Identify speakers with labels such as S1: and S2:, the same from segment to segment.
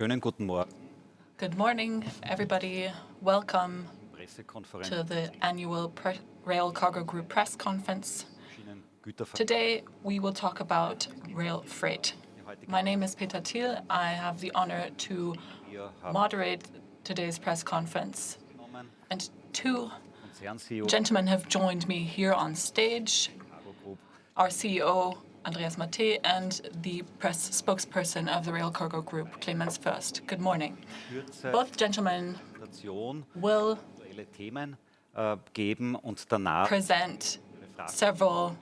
S1: Schönen guten Morgen.
S2: Good morning, everybody. Welcome
S1: Pressekonferenz
S2: to the annual Rail Cargo Group press conference.
S1: Schienengüterverkehr.
S2: Today, we will talk about rail freight. My name is Peter Thiel. I have the honor to
S1: Wir haben
S2: moderate today's press conference.
S1: genommen
S2: And two
S1: Konzern-CEO
S2: gentlemen have joined me here on stage,
S1: Cargo Group
S2: our CEO, Andreas Maté, and the press spokesperson of the Rail Cargo Group, Clemens Fürst. Good morning.
S1: Kürze
S2: Both gentlemen
S1: Präsentation
S2: will
S1: aktuelle Themen geben und danach
S2: present
S1: Fragen
S2: several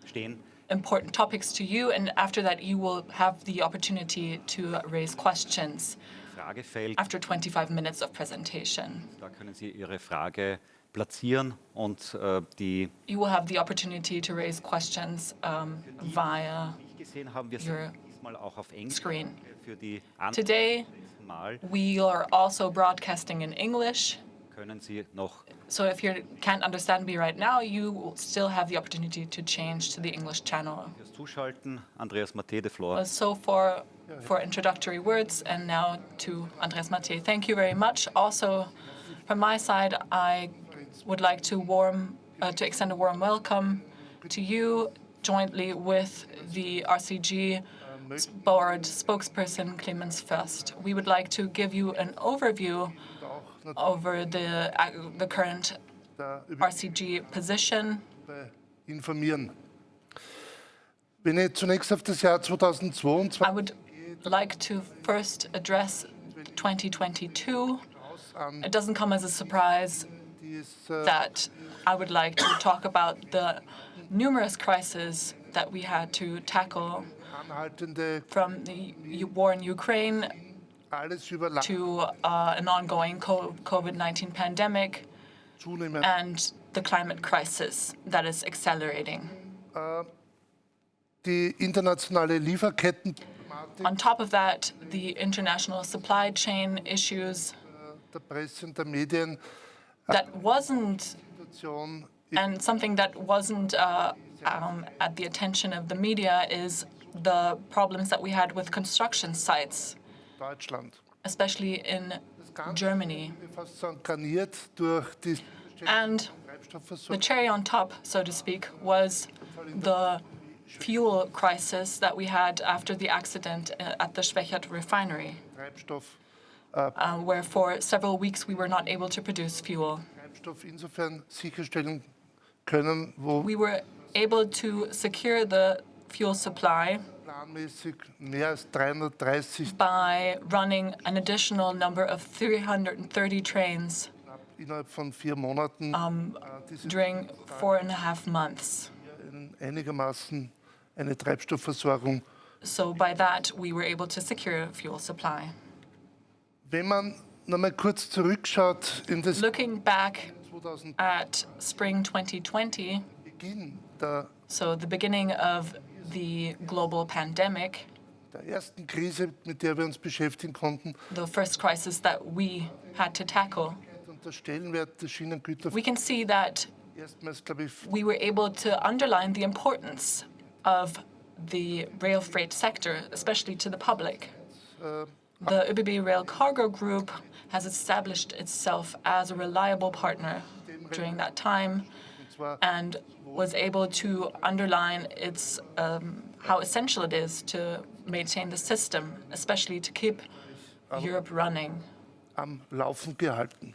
S1: stehen.
S2: important topics to you, and after that you will have the opportunity to raise questions
S1: Fragefeld,
S2: after 25 minutes of presentation.
S1: da können Sie Ihre Frage platzieren und die
S2: You will have the opportunity to raise questions via
S1: ich gesehen haben, wir
S2: Your
S1: sind diesmal auch auf Englisch
S2: screen.
S1: für die
S2: Today,
S1: nächsten Mal
S2: we are also broadcasting in English,
S1: können Sie noch
S2: so if you can't understand me right now, you will still have the opportunity to change to the English channel.
S1: fürs Zuschalten. Andreas Maté, the floor.
S2: So for introductory words, and now to Andreas Maté. Thank you very much. Also, from my side, I would like to extend a warm welcome to you, jointly with the RCG board spokesperson Clemens Fürst. We would like to give you an overview over the current RCG position.
S3: Informieren. Wenn ich zunächst auf das Jahr 2022
S2: I would like to first address 2022. It doesn't come as a surprise that I would like to talk about the numerous crises that we had to tackle,
S3: anhaltende,
S2: from the war in Ukraine
S3: alles überlagert
S2: to an ongoing COVID-19 pandemic
S3: zunehmend
S2: and the climate crisis that is accelerating.
S3: die internationale Lieferketten
S2: On top of that, the international supply chain issues
S3: der Presse und der Medien
S2: that wasn't,
S3: Situation
S2: and something that wasn't at the attention of the media is the problems that we had with construction sites,
S3: in Deutschland.
S2: especially in Germany.
S3: Fast so garniert durch die
S2: And the
S3: Treibstoffversorgung.
S2: cherry on top, so to speak, was the fuel crisis that we had after the accident at the Schwechat refinery,
S3: Treibstoff
S2: where for several weeks we were not able to produce fuel.
S3: insofern sicherstellen können, wo
S2: We were able to secure the fuel supply
S3: planmäßig mehr als 330
S2: by running an additional number of 330 trains
S3: innerhalb von 4 Monaten diese
S2: during 4.5 months.
S3: einigermaßen eine Treibstoffversorgung.
S2: So by that, we were able to secure fuel supply.
S3: Wenn man noch mal kurz zurückschaut in das
S2: Looking back
S3: 2000
S2: at spring 2020,
S3: Beginn der
S2: so the beginning of the global pandemic,
S3: ersten Krise, mit der wir uns beschäftigen konnten,
S2: the first crisis that we had to tackle,
S3: und der Stellenwert des Schienengüterverkehrs
S2: we can see that
S3: erstmals, glaube ich,
S2: we were able to underline the importance of the rail freight sector, especially to the public. The ÖBB Rail Cargo Group has established itself as a reliable partner during that time and was able to underline how essential it is to maintain the system, especially to keep Europe running.
S3: am Laufen gehalten.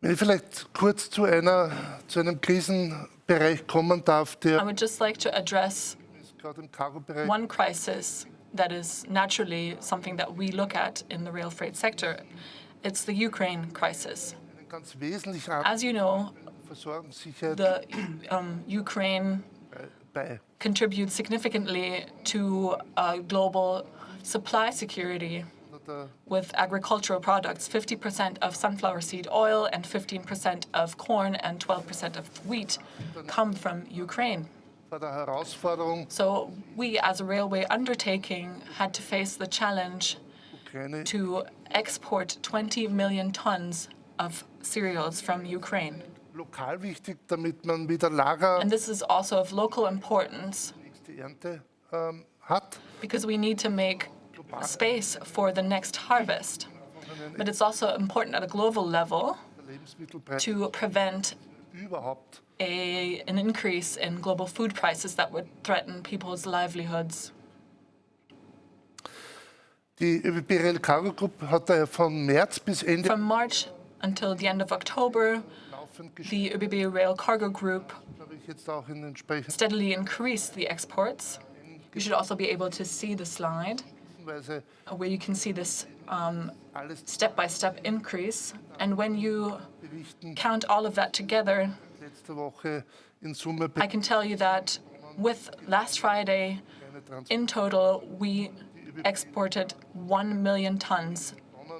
S3: Wenn ich vielleicht kurz zu einem Krisenbereich kommen darf,
S2: I
S3: der
S2: would just like to address
S3: gerade im Cargo-Bereich
S2: one crisis that is naturally something that we look at in the rail freight sector. It's the Ukraine crisis.
S3: eine ganz wesentliche
S2: As you know,
S3: Versorgungssicherheit
S2: the Ukraine
S3: bei.
S2: contributes significantly to global supply security
S3: Der
S2: with agricultural products. 50% of sunflower seed oil and 15% of corn and 12% of wheat come from Ukraine.
S3: vor der Herausforderung,
S2: So we, as a railway undertaking, had to face the challenge
S3: Ukraine
S2: to export 20 million tons of cereals from Ukraine.
S3: lokal wichtig, damit man wieder Lager
S2: And this is also of local importance
S3: nächste Ernte hat.
S2: because we need to make space for the next harvest. But it's also important at a global level
S3: Lebensmittelpreise
S2: to prevent
S3: überhaupt
S2: an increase in global food prices that would threaten people's livelihoods.
S3: Die ÖBB Rail Cargo Group hat daher von März bis Ende
S2: From March until the end of October,
S3: laufend
S2: the ÖBB Rail Cargo Group
S3: glaube ich, jetzt auch in entsprechender
S2: steadily increased the exports. You should also be able to see the slide
S3: Weise
S2: where you can see this
S3: alles
S2: step-by-step increase. And when you
S3: berichten.
S2: count all of that together,
S3: Letzte Woche in Summe
S2: I can tell you that with last Friday,
S3: keine
S2: in total, we exported 1 million tons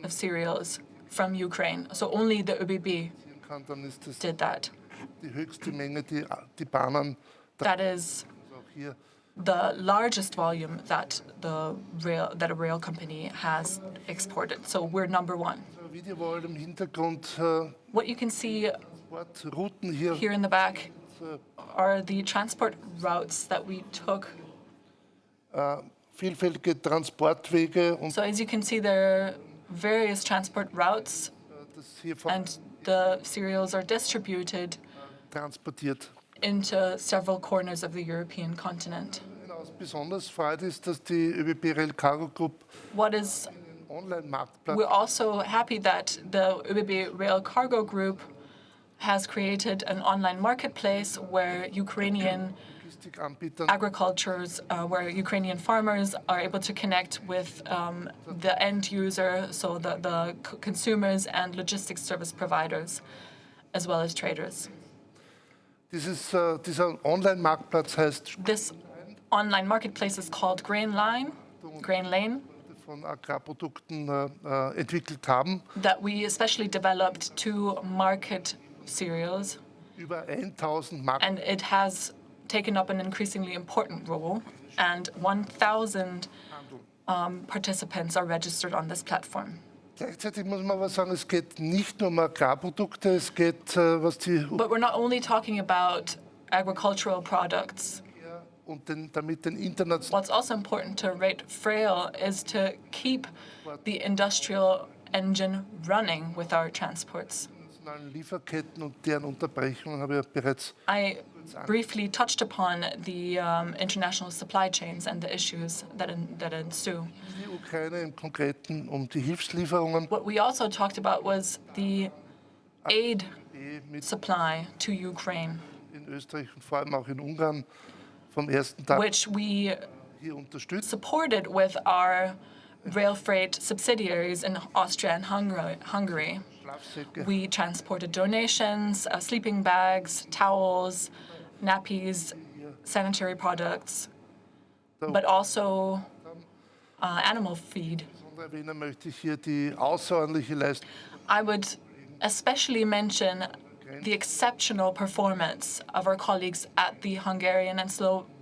S2: of cereals from Ukraine. So only the ÖBB
S3: transportieren kann, dann ist das
S2: did that.
S3: die höchste Menge, die Bahnen,
S2: That is
S3: also auch hier
S2: the largest volume that a rail company has exported. So we're number one.
S3: Videowall im Hintergrund,
S2: What you can see
S3: Transportrouten hier,
S2: here in the back are the transport routes that we took.
S3: vielfältige Transportwege und
S2: So as you can see, there are various transport routes,
S3: das hier von
S2: and the cereals are distributed
S3: transportiert.
S2: into several corners of the European continent.
S3: Was besonders freut ist, dass die ÖBB Rail Cargo Group
S2: What is
S3: einen Online-Marktplatz
S2: We're also happy that the ÖBB Rail Cargo Group has created an online marketplace where Ukrainian
S3: Logistikanbietern
S2: where Ukrainian farmers are able to connect with the end user, so the consumers and logistics service providers, as well as traders.
S3: Dieser Online-Marktplatz heißt
S2: This online marketplace is called Grain Lane,
S3: von Agrarprodukten entwickelt haben.
S2: that we especially developed to market cereals,
S3: Über 1000 Marken
S2: and it has taken up an increasingly important role, and 1,000 participants are registered on this platform.
S3: Gleichzeitig muss man aber sagen, es geht nicht nur um Agrarprodukte, es geht, was die
S2: But we're not only talking about agricultural products.
S3: und damit den internationalen
S2: What's also important to rate frail is to keep the industrial engine running with our transports.
S3: Lieferketten und deren Unterbrechungen habe ich ja bereits
S2: I briefly touched upon the international supply chains and the issues that ensue.
S3: die Ukraine im Konkreten um die Hilfslieferungen
S2: What we also talked about was the aid
S3: mit
S2: supply to Ukraine,
S3: in Österreich und vor allem auch in Ungarn vom ersten Tag
S2: which we
S3: hier unterstützt.
S2: supported with our rail freight subsidiaries in Austria and Hungary.
S3: Schlafsäcke,
S2: We transported donations, sleeping bags, towels, nappies, sanitary products, but also animal feed.
S3: erwähnen möchte ich hier die außerordentliche Leistung
S2: I would especially mention the exceptional performance of our colleagues at the Hungarian and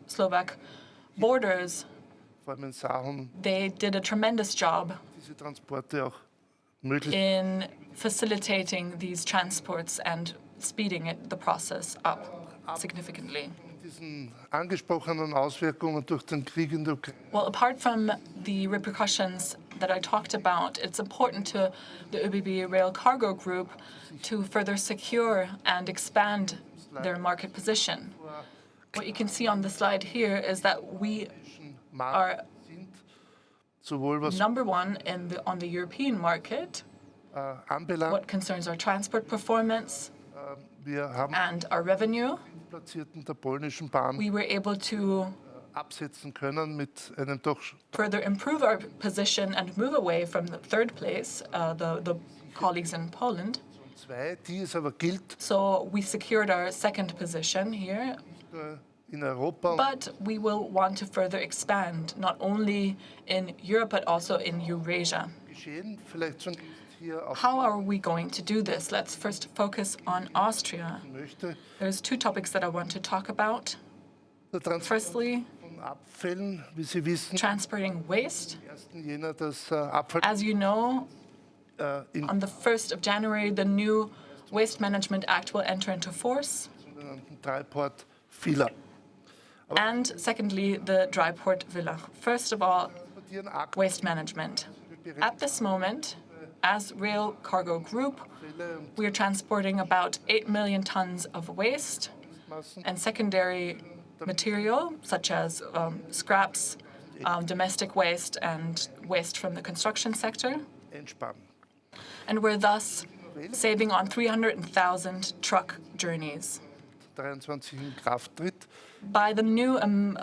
S2: Slovak borders.
S3: vor allem in Sachen,
S2: They did a tremendous job
S3: diese Transporte auch möglich
S2: in facilitating these transports and speeding the process up significantly.
S3: diesen angesprochenen Auswirkungen durch den Krieg in der Ukraine.
S2: Well, apart from the repercussions that I talked about, it's important to the ÖBB Rail Cargo Group to further secure and expand their market position. What you can see on the slide here is that we are
S3: Sind, sowohl was
S2: number one on the European market,
S3: anbelangt,
S2: what concerns our transport performance
S3: wir haben
S2: and our revenue.
S3: Platzierten der polnischen Bahn
S2: We were able to
S3: absetzen können mit einem doch
S2: further improve our position and move away from the third place, the colleagues in Poland.
S3: zwei, die es aber gilt
S2: So we secured our second position here,
S3: in Europa und
S2: but we will want to further expand, not only in Europe, but also in Eurasia.
S3: geschehen. Vielleicht zunächst hier auf
S2: How are we going to do this? Let's first focus on Austria.
S3: möchte.
S2: There's two topics that I want to talk about.
S3: Der Transport
S2: Firstly,
S3: von Abfällen, wie Sie wissen,
S2: transporting waste.
S3: am 1. Jänner das Abfall
S2: As you know,
S3: im
S2: on the 1st of January, the new Waste Management Act will enter into force.
S3: sogenannten Dreiport Villach.
S2: And secondly, the dry port Villach. First of all, waste management. At this moment, as Rail Cargo Group, we are transporting about 8 million tons of waste and secondary material, such as scraps, domestic waste, and waste from the construction sector.
S3: einsparen.
S2: And we're thus saving on 300,000 truck journeys.
S3: 23 in Kraft tritt.
S2: By the new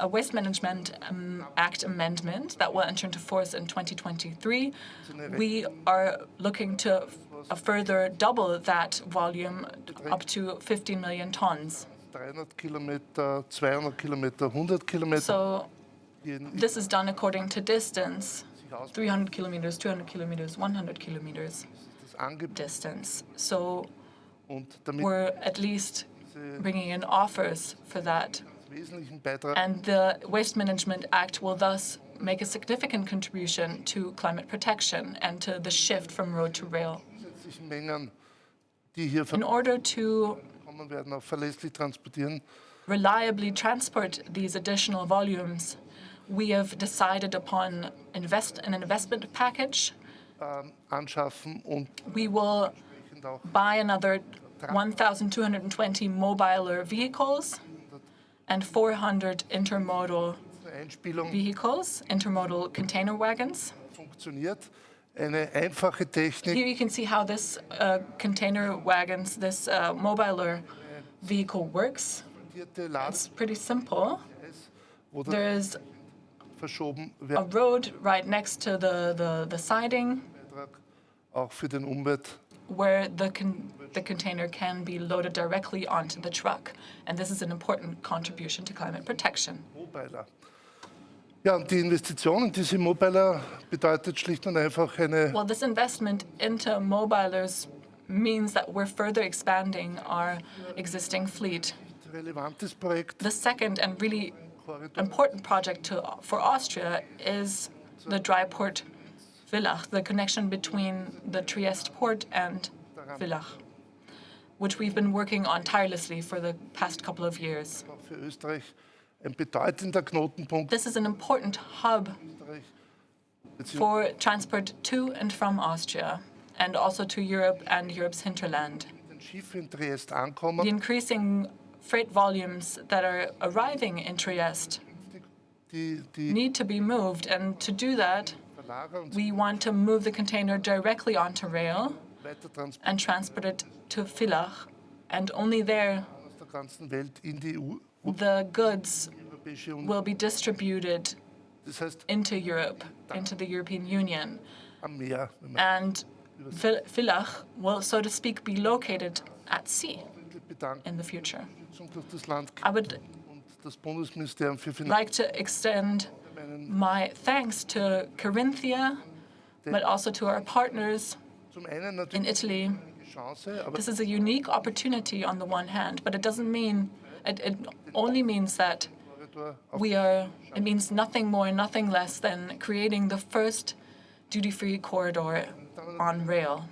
S2: Waste Management Act amendment that will enter into force in 2023, we are looking to further double that volume up to 15 million tons.
S3: 300 Kilometer, 200 Kilometer, 100 Kilometer.
S2: So this is done according to distance, 300 kilometers, 200 kilometers, 100 kilometers
S3: Das Angebot
S2: distance. So
S3: und damit
S2: we're at least bringing in offers for that.
S3: wesentlichen Beitrag
S2: And the Waste Management Act will thus make a significant contribution to climate protection and to the shift from road to rail.
S3: zusätzlichen Mengen, die hier
S2: In order to
S3: verkommen werden, auch verlässlich transportieren.
S2: reliably transport these additional volumes, we have decided upon an investment package.
S3: Anschaffen und
S2: We will
S3: entsprechend auch
S2: buy another 1,220 mobiler vehicles and 400 intermodal
S3: eine Einspielung
S2: vehicles, intermodal container wagons.
S3: funktioniert. Eine einfache Technik,
S2: Here you can see how this container wagons, this mobiler vehicle works.
S3: fundierte
S2: It's pretty simple.
S3: Ladekreis, wo
S2: There
S3: der
S2: is
S3: verschoben
S2: a
S3: wird,
S2: road right next to the siding
S3: Beitrag auch für den Umwelt.
S2: where the container can be loaded directly onto the truck. And this is an important contribution to climate protection.
S3: Mobiler. Ja, und die Investition in diese Mobiler bedeutet schlicht und einfach eine
S2: Well, this investment into mobilers means that we're further expanding our existing fleet.
S3: relevantes Projekt.
S2: The second and really
S3: Korridor
S2: important project for Austria is the dry port Villach, the connection between the Trieste port and Villach, which we've been working on tirelessly for the past couple of years.
S3: auch für Österreich ein bedeutender Knotenpunkt.
S2: This is an important hub
S3: Österreich, beziehungsweise
S2: for transport to and from Austria and also to Europe and Europe's hinterland.
S3: wenn Schiffe in Triest
S2: The
S3: ankommen,
S2: increasing freight volumes that are arriving in Trieste
S3: die
S2: need to be moved, and to do that,
S3: Verlager und
S2: we want to move the container directly onto rail
S3: weiter transportieren
S2: and transport it to Villach, and only there
S3: aus der ganzen Welt in die EU,
S2: the goods
S3: Europäische Union.
S2: will be distributed
S3: Das heißt
S2: into Europe, into the European Union.
S3: am Meer, wenn man
S2: And Villach will, so to speak, be located at sea
S3: sich bedankt
S2: in the future.
S3: durch das Land
S2: I would
S3: und das Bundesministerium für Finanzen.
S2: like to extend my thanks to Carinthia, but also to our partners
S3: Zum einen
S2: in
S3: natürlich
S2: Italy.
S3: die Chance, aber
S2: This is a unique opportunity on the one hand, but it doesn't mean, it only means that
S3: Korridor auf
S2: it means nothing more, nothing less than creating the first duty-free corridor on rail.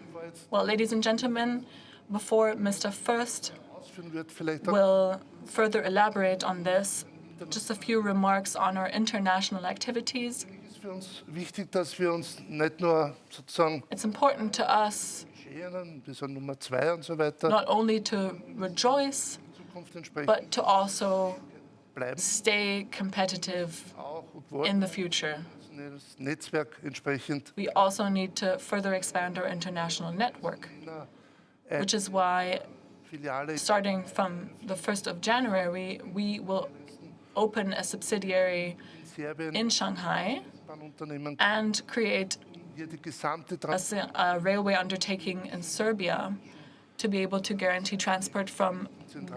S2: Well, ladies and gentlemen, before Mr. First
S3: ausführen wird, vielleicht auch
S2: will further elaborate on this, just a few remarks on our international activities.
S3: ist für uns wichtig, dass wir uns nicht nur sozusagen
S2: It's important to us
S3: scheren, wir sind Nummer 2 und so weiter,
S2: not only to rejoice,
S3: Zukunft entsprechend
S2: but to also
S3: bleiben,
S2: stay competitive
S3: auch und
S2: in
S3: wollen
S2: the future.
S3: das Netzwerk entsprechend
S2: We also need to further expand our international network, which is why,
S3: Filiale
S2: starting from the 1st of January, we will open a subsidiary
S3: in Serbien,
S2: in Shanghai
S3: Bahnunternehmen,
S2: and create
S3: hier die gesamte
S2: a railway undertaking in Serbia to be able to guarantee transport from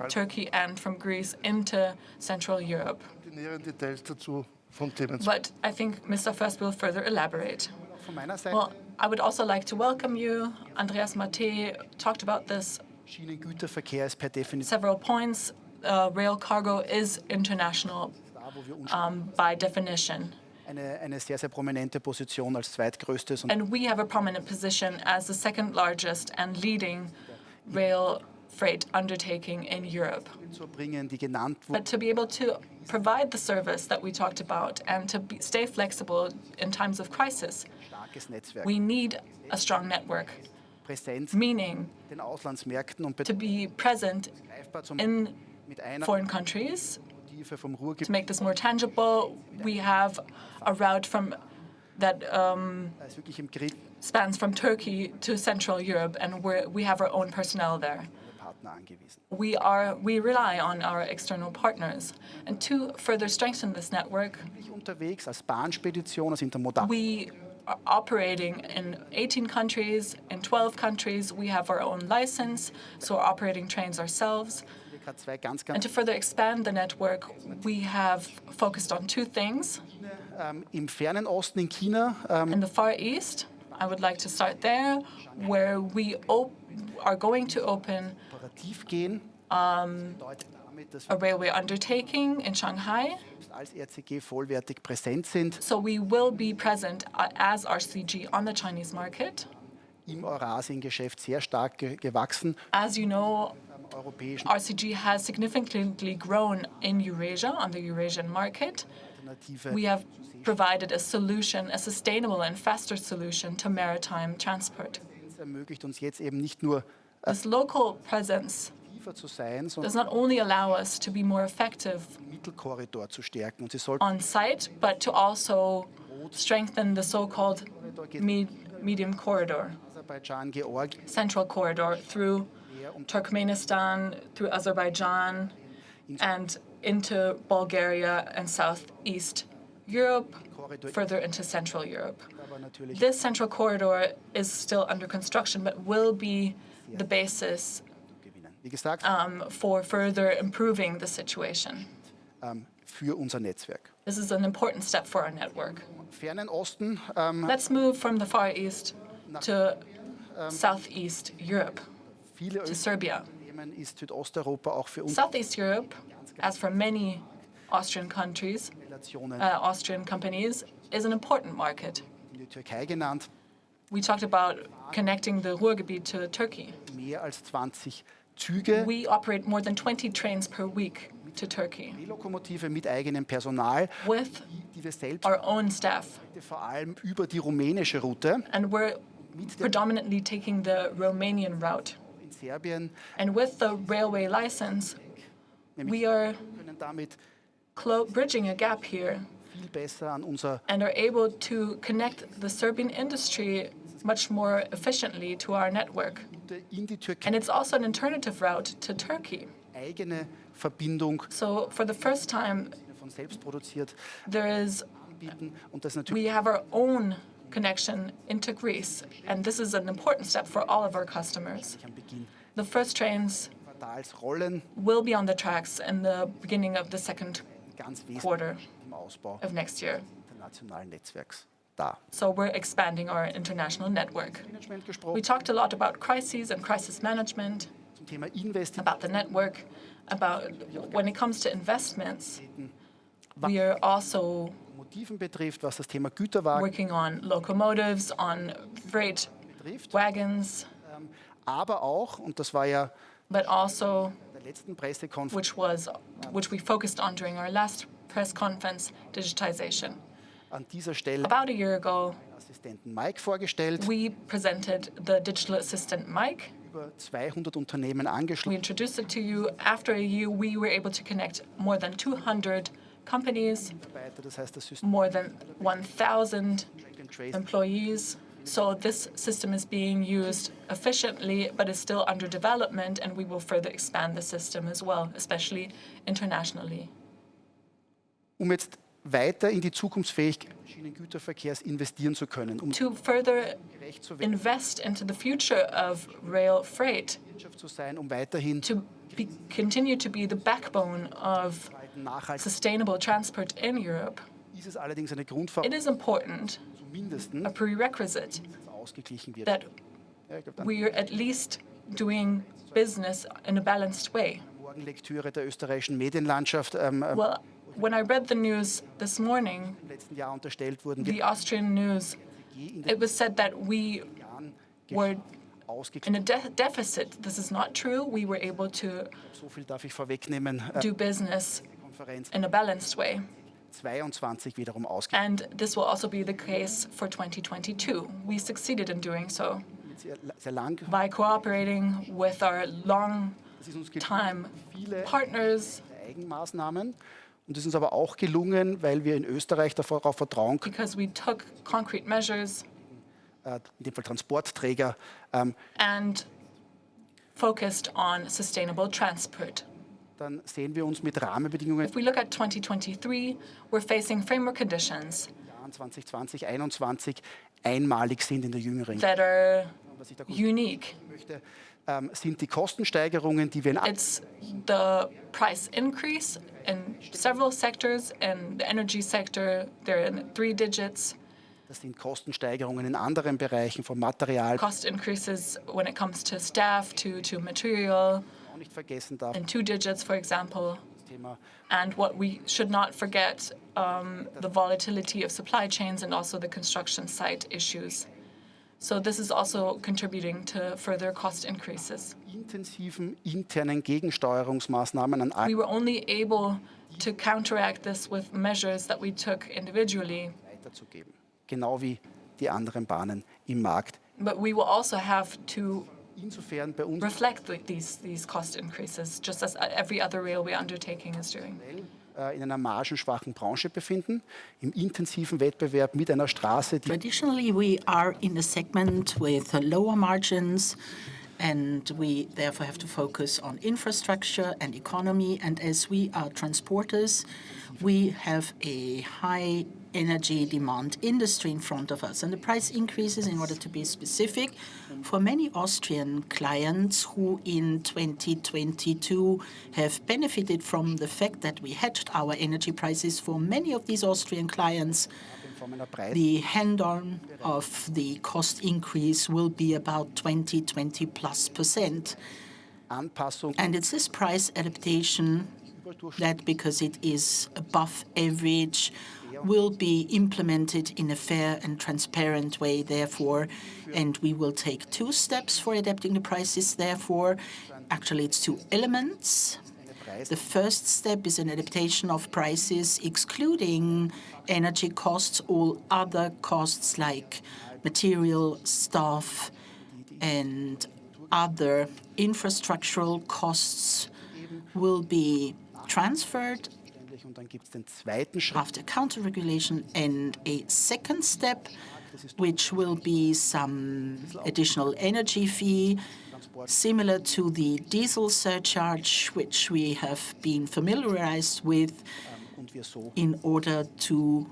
S2: Turkey and from Greece into Central Europe.
S3: die näheren Details dazu von Clemens.
S2: But I think Mr. First will further elaborate.
S4: Von meiner Seite,
S2: Well, I would also like to welcome you. Andreas Mate talked about this
S4: Schienengüterverkehr ist per Definition
S2: several points. Rail cargo is international
S4: da, wo wir uns
S2: by definition.
S4: eine sehr, sehr prominente Position als zweitgrößtes und
S2: And we have a prominent position as the second largest and leading rail freight undertaking in Europe.
S4: zu bringen, die genannt wurden.
S2: But to be able to provide the service that we talked about and to stay flexible in times of crisis,
S4: Starkes Netzwerk,
S2: we need a strong network,
S4: Präsenz
S2: meaning
S4: in den Auslandsmärkten und
S2: to be present
S4: begreifbar zum
S2: in
S4: mit einer
S2: foreign countries.
S4: Tiefe vom
S2: To
S4: Ruhrgebiet
S2: make this more tangible, we have a route that
S4: ist wirklich im Grill
S2: spans from Turkey to Central Europe, and we have our own personnel there.
S4: Partner angewiesen.
S2: We rely on our external partners. And to further strengthen this network,
S4: Unterwegs als Bahnspedition, als Intermodal.
S2: we are operating in 18 countries, in 12 countries. We have our own license, so we're operating trains ourselves.
S4: Hier gerade zwei ganz,
S2: And
S4: ganz
S2: to further expand the network, we have focused on two things.
S4: im fernen Osten in China.
S2: In the Far East, I would like to start there, where we are going to open
S4: Operativ gehen. Bedeutet damit, dass
S2: a
S4: wir
S2: railway undertaking in Shanghai.
S4: als RCG vollwertig präsent sind
S2: So we will be present as RCG on the Chinese market.
S4: im Eurasien-Geschäft sehr stark gewachsen.
S2: As you know,
S4: Europäischen
S2: RCG has significantly grown in Eurasia, on the Eurasian market.
S4: Alternative
S2: We have provided a solution, a sustainable and faster solution to maritime transport.
S4: ermöglicht uns jetzt eben nicht nur
S2: This local presence
S4: tiefer zu sein,
S2: does
S4: sondern
S2: not only allow us to be more effective
S4: den Mittelkorridor zu stärken. Und sie sollten
S2: on site, but to also strengthen the so-called medium corridor,
S4: Aserbaidschan, Georgien
S2: central corridor through Turkmenistan, through Azerbaijan, and into Bulgaria and southeast Europe, further into Central Europe.
S4: aber natürlich
S2: This central corridor is still under construction, but will be the basis
S4: gewinnen. Wie gesagt,
S2: for further improving the situation.
S4: für unser Netzwerk.
S2: This is an important step for our network.
S4: Fernen Osten
S2: Let's move from the Far East to Southeast Europe,
S4: viele
S2: to Serbia.
S4: Unternehmen ist Südosteuropa auch für uns
S2: Southeast Europe, as for many Austrian countries,
S4: Relationen
S2: Austrian companies, is an important market.
S4: in die Türkei genannt.
S2: We talked about connecting the Ruhrgebiet to Turkey.
S4: Mehr als 20 Züge,
S2: We operate more than 20 trains per week to Turkey
S4: Lokomotive mit eigenem Personal,
S2: with
S4: die wir selbst
S2: our own staff.
S4: vor allem über die rumänische Route
S2: And we're predominantly taking the Romanian route.
S4: in Serbien
S2: And with the railway license, we are
S4: können damit
S2: bridging a gap here
S4: viel besser an unser
S2: and are able to connect the Serbian industry much more efficiently to our network.
S4: Route in die Türkei
S2: And it's also an alternative route to Turkey.
S4: eigene Verbindung
S2: So for the first time,
S4: von selbst produziert
S2: there is
S4: bieten und das natürlich
S2: we have our own connection into Greece, and this is an important step for all of our customers.
S4: am Beginn
S2: The first trains
S4: Quartals rollen,
S2: will be on the tracks in the beginning of the second
S4: ganz wesentlich
S2: quarter
S4: im Ausbau
S2: of next year.
S4: internationalen Netzwerks da.
S2: So we're expanding our international network.
S4: Management
S2: We
S4: gesprochen
S2: talked a lot about crises and crisis management,
S4: zum Thema Investitionen.
S2: about the network, about when it comes to investments. We are also
S4: Motiven betrifft, was das Thema Güterwagen
S2: working on locomotives, on freight
S4: betrifft,
S2: wagons,
S4: aber auch, und das war ja
S2: but also
S4: in der letzten Pressekonferenz
S2: which we focused on during our last press conference, digitization.
S4: an dieser Stelle
S2: About a year ago,
S4: Assistenten Mike vorgestellt,
S2: we presented the digital assistant Mike.
S4: über 200 Unternehmen
S2: We
S4: angeschlossen,
S2: introduced it to you. After a year, we were able to connect more than 200 companies,
S4: das heißt das System
S2: more than 1,000
S4: Track and Trace
S2: employees. So this system is being used efficiently, but is still under development, and we will further expand the system as well, especially internationally.
S4: jetzt weiter in die Zukunftsfähigkeit des Schienengüterverkehrs investieren zu können, um
S2: To further
S4: gerecht zu werden,
S2: invest into the future of rail freight,
S4: Wirtschaft zu sein, um weiterhin
S2: to continue to be the backbone of
S4: nachhaltig.
S2: sustainable transport in Europe,
S4: Ist es allerdings eine
S2: it
S4: Grundvoraussetzung,
S2: is important,
S4: zumindest
S2: a prerequisite,
S4: ausgeglichen wird.
S2: that
S4: Ja, ich glaub, dann
S2: we are at least doing business in a balanced way.
S4: Morgenlektüre der österreichischen Medienlandschaft
S2: Well, when I read the news this morning,
S4: im letzten Jahr unterstellt wurden, wir
S2: the Austrian news,
S4: in den
S2: it was said that we
S4: Jahren
S2: were in a deficit. This is not true. We were able to
S4: So viel darf ich vorwegnehmen.
S2: do business
S4: Konferenz
S2: in a balanced way.
S4: 22 wiederum
S2: And this will also be the case for 2022. We succeeded in doing so
S4: sehr lang.
S2: by cooperating with our
S4: Es ist uns
S2: long-time
S4: viele
S2: partners,
S4: Eigenmaßnahmen. Und es ist uns aber auch gelungen, weil wir in Österreich darauf vertrauen können,
S2: because we took concrete measures
S4: in dem Fall Transportträger,
S2: and focused on sustainable transport.
S4: dann sehen wir uns mit Rahmenbedingungen
S2: If we look at 2023, we're facing framework conditions
S4: in den Jahren 2020, 2021 einmalig sind in der jüngeren.
S2: that are
S4: Was ich da kurz
S2: unique.
S4: möchte, sind die Kostensteigerungen, die wir in
S2: It's the price increase in several sectors. In the energy sector, they're in 3 digits.
S4: das sind Kostensteigerungen in anderen Bereichen von Material,
S2: Cost increases when it comes to staff, to material,
S4: auch nicht vergessen darf,
S2: in 2 digits, for example.
S4: das Thema
S2: And what we should not forget, the volatility of supply chains and also the construction site issues. So this is also contributing to further cost increases.
S4: intensiven internen Gegensteuerungsmaßnahmen an
S2: We were only able to counteract this with measures that we took individually,
S4: weiterzugeben, genau wie die anderen Bahnen im Markt.
S2: but we will also have to
S4: Insofern bei uns
S2: reflect these cost increases, just as every other railway undertaking is doing.
S4: in einer margenschwachen Branche befinden, im intensiven Wettbewerb mit einer Straße, die
S5: Traditionally, we are in a segment with lower margins, and we therefore have to focus on infrastructure and economy. And as we are transporters, we have a high energy demand industry in front of us. And the price increases, in order to be specific, for many Austrian clients who in 2022 have benefited from the fact that we hedged our energy prices. For many of these Austrian clients,
S4: in Form einer breiten
S5: the hand-on of the cost increase will be about 20+%.
S4: Anpassung
S5: And it's this price adaptation that, because it is above average, will be implemented in a fair and transparent way, therefore. And we will take 2 steps for adapting the prices, therefore. Actually, it's 2 elements. The first step is an adaptation of prices, excluding energy costs, all other costs like material, staff, and other infrastructural costs will be transferred
S4: und dann gibt es den zweiten Schritt,
S5: after counter-regulation, and a second step, which will be some additional energy fee, similar to the diesel surcharge, which we have been familiarized with,
S4: und wir so
S5: in order to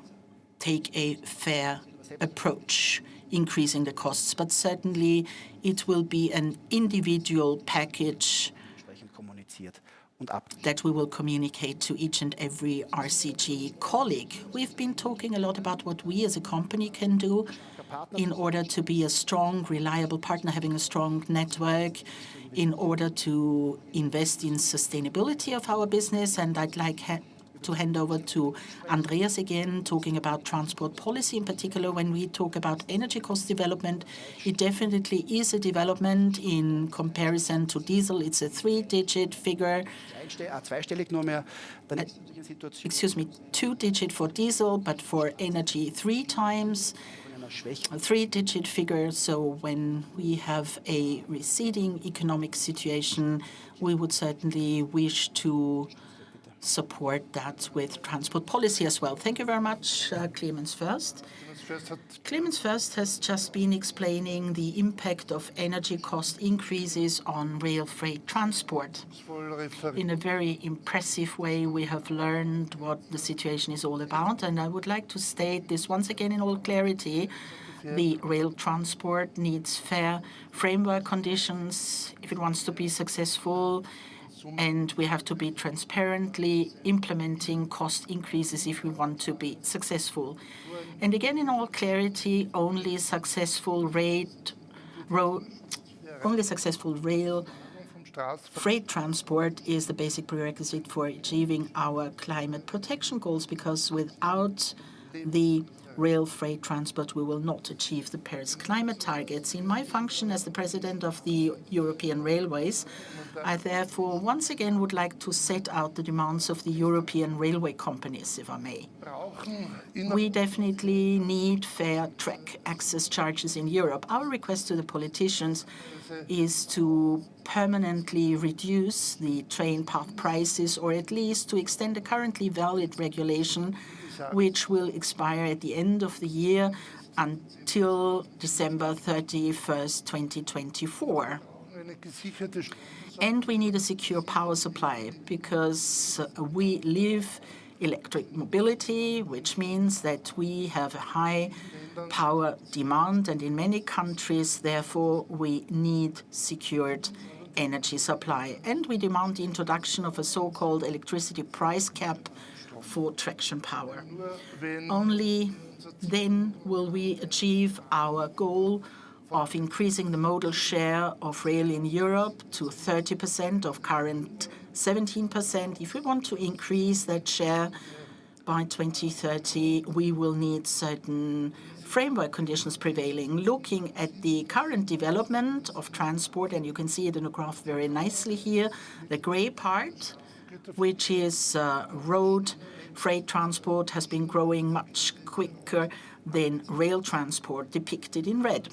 S5: take a fair approach, increasing the costs. But certainly it will be an individual package
S4: entsprechend kommuniziert und ab.
S5: that we will communicate to each and every RCG colleague. We've been talking a lot about what we as a company can do in order to be a strong, reliable partner, having a strong network, in order to invest in sustainability of our business. And I'd like to hand over to Andreas again, talking about transport policy in particular. When we talk about energy cost development, it definitely is a development in comparison to diesel. It's a 3-digit figure.
S4: Zweistellig nur mehr, dann ist die Situation
S5: Excuse me, 2-digit for diesel, but for energy 3 times.
S4: einer Schwäche.
S5: A 3-digit figure. So when we have a receding economic situation, we would certainly wish to support that with transport policy as well. Thank you very much, Clemens First. Clemens First has just been explaining the impact of energy cost increases on rail freight transport. In a very impressive way, we have learned what the situation is all about, and I would like to state this once again in all clarity. The rail transport needs fair framework conditions if it wants to be successful, and we have to be transparently implementing cost increases if we want to be successful. And again, in all clarity, only successful rail freight transport is the basic prerequisite for achieving our climate protection goals, because without the rail freight transport, we will not achieve the Paris climate targets. In my function as the president of the European Railways, I therefore once again would like to set out the demands of the European railway companies, if I may. We definitely need fair track access charges in Europe. Our request to the politicians is to permanently reduce the train path prices, or at least to extend the currently valid regulation, which will expire at the end of the year until December 31st, 2024. And we need a secure power supply because we live electric mobility, which means that we have a high power demand, and in many countries, therefore, we need secured energy supply. And we demand the introduction of a so-called electricity price cap for traction power. Only then will we achieve our goal of increasing the modal share of rail in Europe to 30% of current 17%. If we want to increase that share by 2030, we will need certain framework conditions prevailing. Looking at the current development of transport, and you can see it in the graph very nicely here, the gray part, which is road freight transport, has been growing much quicker than rail transport, depicted in red.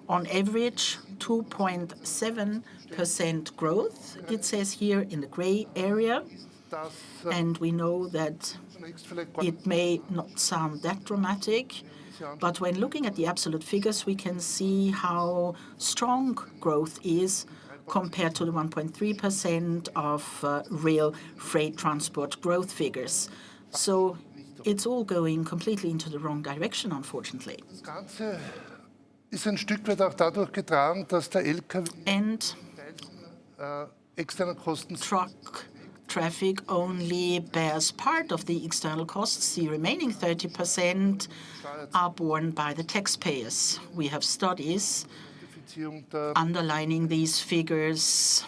S5: On average, 2.7% growth, it says here in the gray area. And we know that it may not sound that dramatic, but when looking at the absolute figures, we can see how strong growth is compared to the 1.3% of rail freight transport growth figures. So it's all going completely into the wrong direction, unfortunately.
S3: Ist ein Stück weit auch dadurch getragen, dass der LKW
S5: And
S3: externe Kosten
S5: truck traffic only bears part of the external costs. The remaining 30% are borne by the taxpayers. We have studies underlining these figures.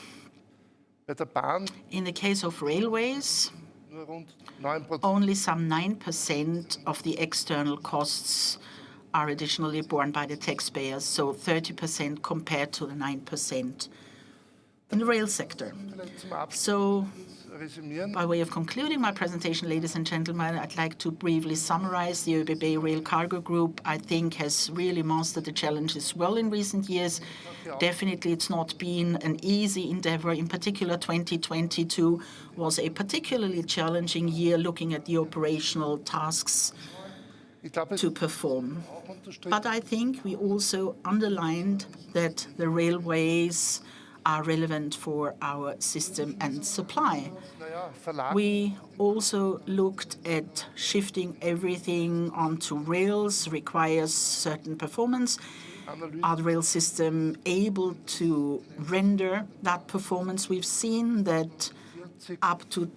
S3: bei der Bahn
S5: In the case of railways,
S3: nur rund 9%.
S5: only some 9% of the external costs are additionally borne by the taxpayers, so 30% compared to the 9% in the rail sector.
S3: Zum Abschluss
S5: So,
S3: resümieren.
S5: by way of concluding my presentation, ladies and gentlemen, I'd like to briefly summarize. The ÖBB Rail Cargo Group, I think, has really mastered the challenges well in recent years. Definitely, it's not been an easy endeavor. In particular, 2022 was a particularly challenging year looking at the operational tasks
S3: Ich glaube, es
S5: to perform.
S3: auch unterstrichen,
S5: But I think we also underlined that the railways are relevant for our system and supply.
S3: Verlag
S5: We also looked at shifting everything onto rails requires certain performance. Are the rail system able to render that performance? We've seen that up to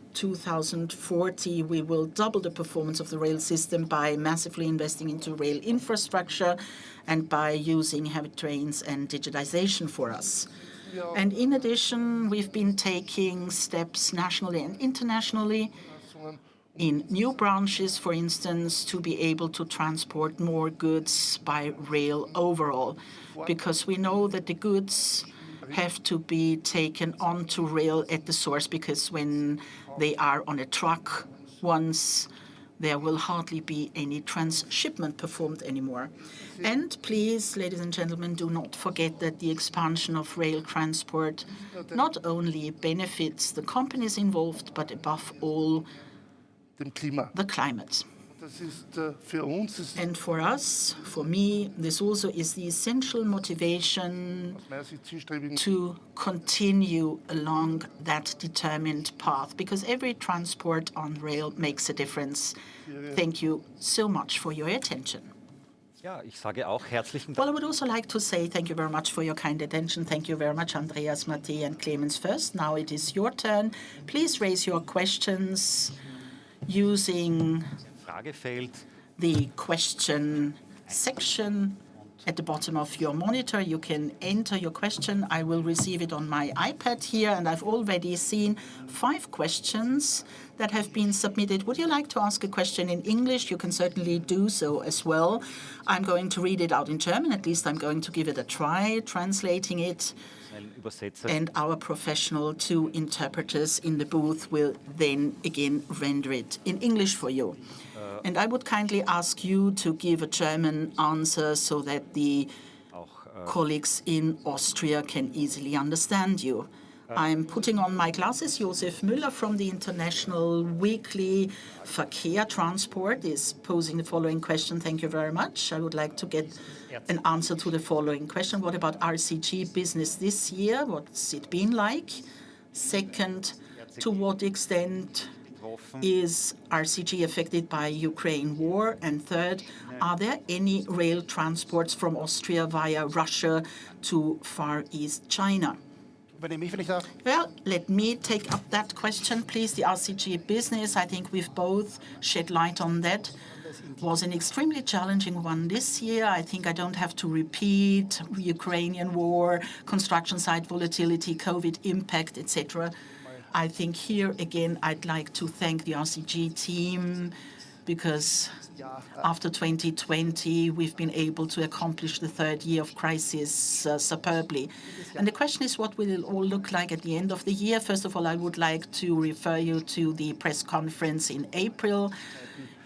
S5: 2040, we will double the performance of the rail system by massively investing into rail infrastructure and by using heavy trains and digitization for us. And in addition, we've been taking steps nationally and internationally in new branches, for instance, to be able to transport more goods by rail overall, because we know that the goods have to be taken onto rail at the source, because when they are on a truck once, there will hardly be any transshipment performed anymore. And please, ladies and gentlemen, do not forget that the expansion of rail transport not only benefits the companies involved, but above all,
S3: dem Klima.
S5: the climate.
S3: Das ist für uns, das ist
S5: And for us, for me, this also is the essential motivation
S3: aus meiner Sicht zielstrebig.
S5: to continue along that determined path, because every transport on rail makes a difference. Thank you so much for your attention.
S1: Ja, ich sage auch herzlichen
S5: Well,
S1: Dank.
S5: I would also like to say thank you very much for your kind attention. Thank you very much, Andreas, Mattei, and Clemens first. Now it is your turn. Please raise your questions using
S1: Fragefeld
S5: the question section at the bottom of your monitor. You can enter your question. I will receive it on my iPad here, and I've already seen 5 questions that have been submitted. Would you like to ask a question in English? You can certainly do so as well. I'm going to read it out in German. At least I'm going to give it a try, translating it. And our professional 2 interpreters in the booth will then again render it in English for you. And I would kindly ask you to give a German answer so that the colleagues in Austria can easily understand you. I'm putting on my glasses. Josef Müller from the International Weekly Verkehr Transport is posing the following question. Thank you very much. I would like to get an answer to the following question. What about RCG business this year? What's it been like? Second, to what extent is RCG affected by Ukraine war? And third, are there any rail transports from Austria via Russia to Far East China? Well, let me take up that question, please. The RCG business, I think we've both shed light on that, was an extremely challenging one this year. I think I don't have to repeat Ukrainian war, construction site volatility, COVID impact, etc. I think here again I'd like to thank the RCG team because after 2020 we've been able to accomplish the 3rd year of crisis superbly. And the question is, what will it all look like at the end of the year? First of all, I would like to refer you to the press conference in April.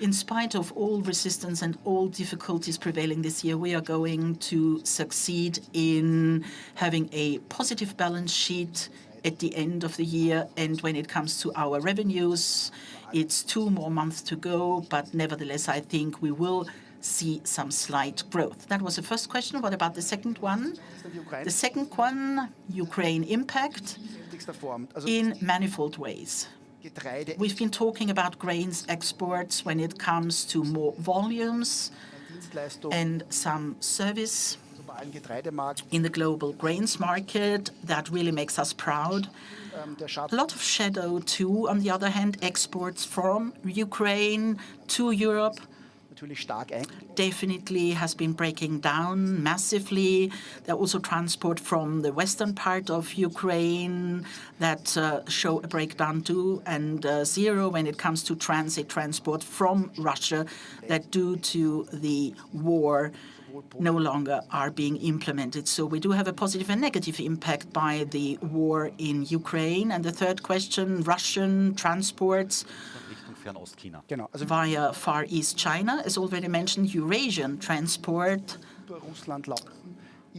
S5: In spite of all resistance and all difficulties prevailing this year, we are going to succeed in having a positive balance sheet at the end of the year. And when it comes to our revenues, it's 2 more months to go, but nevertheless, I think we will see some slight growth. That was the first question. What about the second one? The second one, Ukraine impact in manifold ways. We've been talking about grains exports when it comes to more volumes and some service in the global grains market. That really makes us proud. A lot of shadow too, on the other hand, exports from Ukraine to Europe definitely has been breaking down massively. There are also transport from the western part of Ukraine that show a breakdown too, and zero when it comes to transit transport from Russia that due to the war no longer are being implemented. So we do have a positive and negative impact by the war in Ukraine. And the third question, Russian transports via Far East China, as already mentioned, Eurasian transport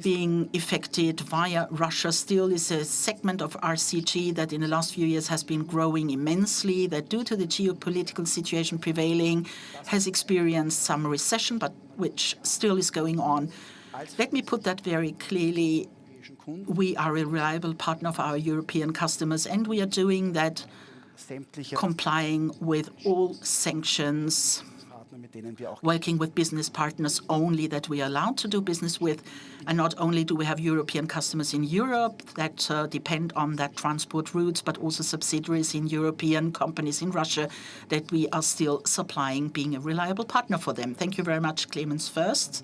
S5: being affected via Russia still is a segment of RCG that in the last few years has been growing immensely, that due to the geopolitical situation prevailing has experienced some recession, but which still is going on. Let me put that very clearly. We are a reliable partner of our European customers, and we are doing that complying with all sanctions, working with business partners only that we are allowed to do business with. And not only do we have European customers in Europe that depend on that transport routes, but also subsidiaries in European companies in Russia that we are still supplying, being a reliable partner for them. Thank you very much, Clemens. First,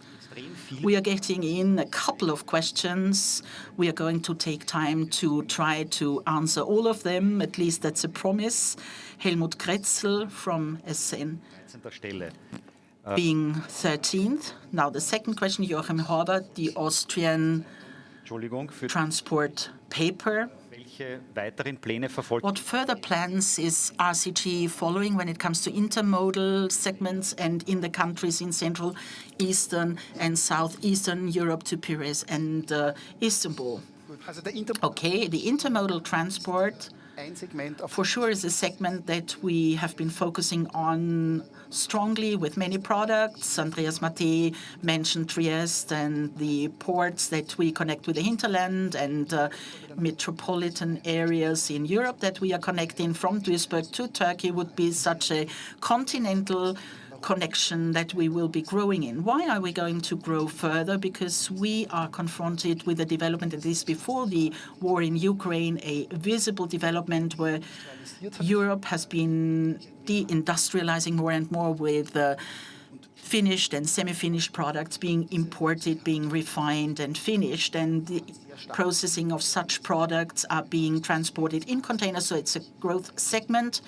S5: we are getting in a couple of questions. We are going to take time to try to answer all of them. At least that's a promise. Helmut Kretzel from SN. Being 13th. Now the second question, Joachim Horvath, the Austrian transport paper. What further plans is RCG following when it comes to intermodal segments and in the countries in Central, Eastern and Southeastern Europe to Pires and Istanbul? Okay, the intermodal transport for sure is a segment that we have been focusing on strongly with many products. Andreas Mattei mentioned Trieste and the ports that we connect with the hinterland and metropolitan areas in Europe that we are connecting from Duisburg to Turkey would be such a continental connection that we will be growing in. Why are we going to grow further? Because we are confronted with a development, at least before the war in Ukraine, a visible development where Europe has been deindustrializing more and more with finished and semi-finished products being imported, being refined and finished, and the processing of such products are being transported in containers, so it's a growth segment.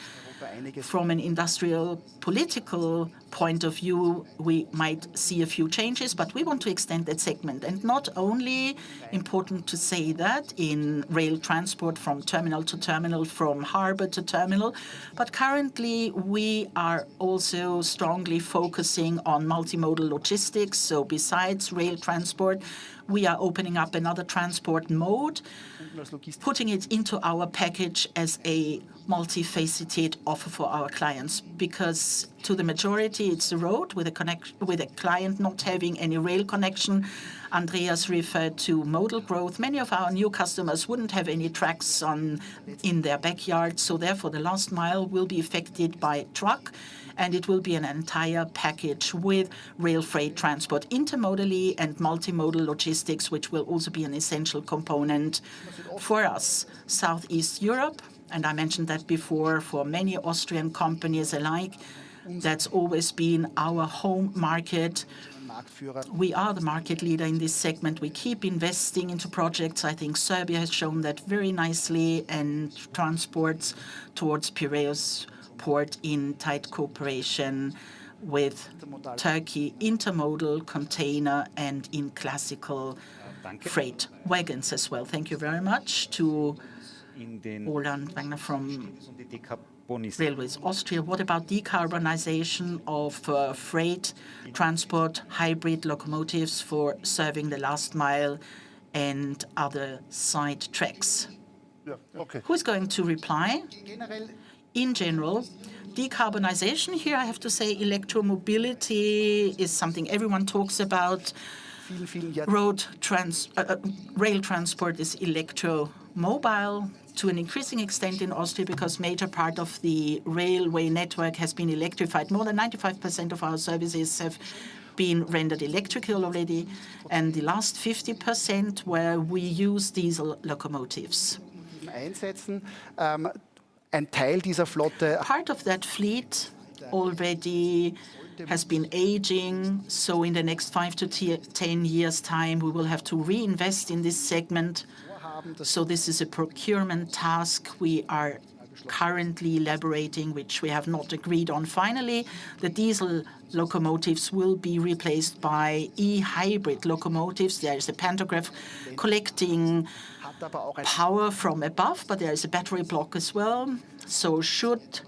S5: From an industrial political point of view, we might see a few changes, but we want to extend that segment. And not only important to say that in rail transport from terminal to terminal, from harbor to terminal, but currently we are also strongly focusing on multimodal logistics. So besides rail transport, we are opening up another transport mode, putting it into our package as a multifaceted offer for our clients, because to the majority it's the road with a client not having any rail connection. Andreas referred to modal growth. Many of our new customers wouldn't have any tracks in their backyard, so therefore the last mile will be affected by truck, and it will be an entire package with rail freight transport intermodally and multimodal logistics, which will also be an essential component for us. Southeast Europe, and I mentioned that before, for many Austrian companies alike, that's always been our home market. We are the market leader in this segment. We keep investing into projects. I think Serbia has shown that very nicely, and transports towards Piraeus port in tight cooperation with Turkey, intermodal, container, and in classical freight wagons as well. Thank you very much to Roland Wagner from Railways Austria. What about decarbonization of freight transport, hybrid locomotives for serving the last mile and other side tracks?
S3: Yeah, okay.
S5: Who's going to reply? In general, decarbonization, here I have to say electromobility is something everyone talks about. Rail transport is electromobile to an increasing extent in Austria, because major part of the railway network has been electrified. More than 95% of our services have been rendered electrical already, and the last 50% where we use diesel locomotives. Part of that fleet already has been aging, so in the next 5 to 10 years' time, we will have to reinvest in this segment. So this is a procurement task we are currently elaborating, which we have not agreed on finally. The diesel locomotives will be replaced by e-hybrid locomotives. There is a pantograph collecting power from above, but there is a battery block as well. So should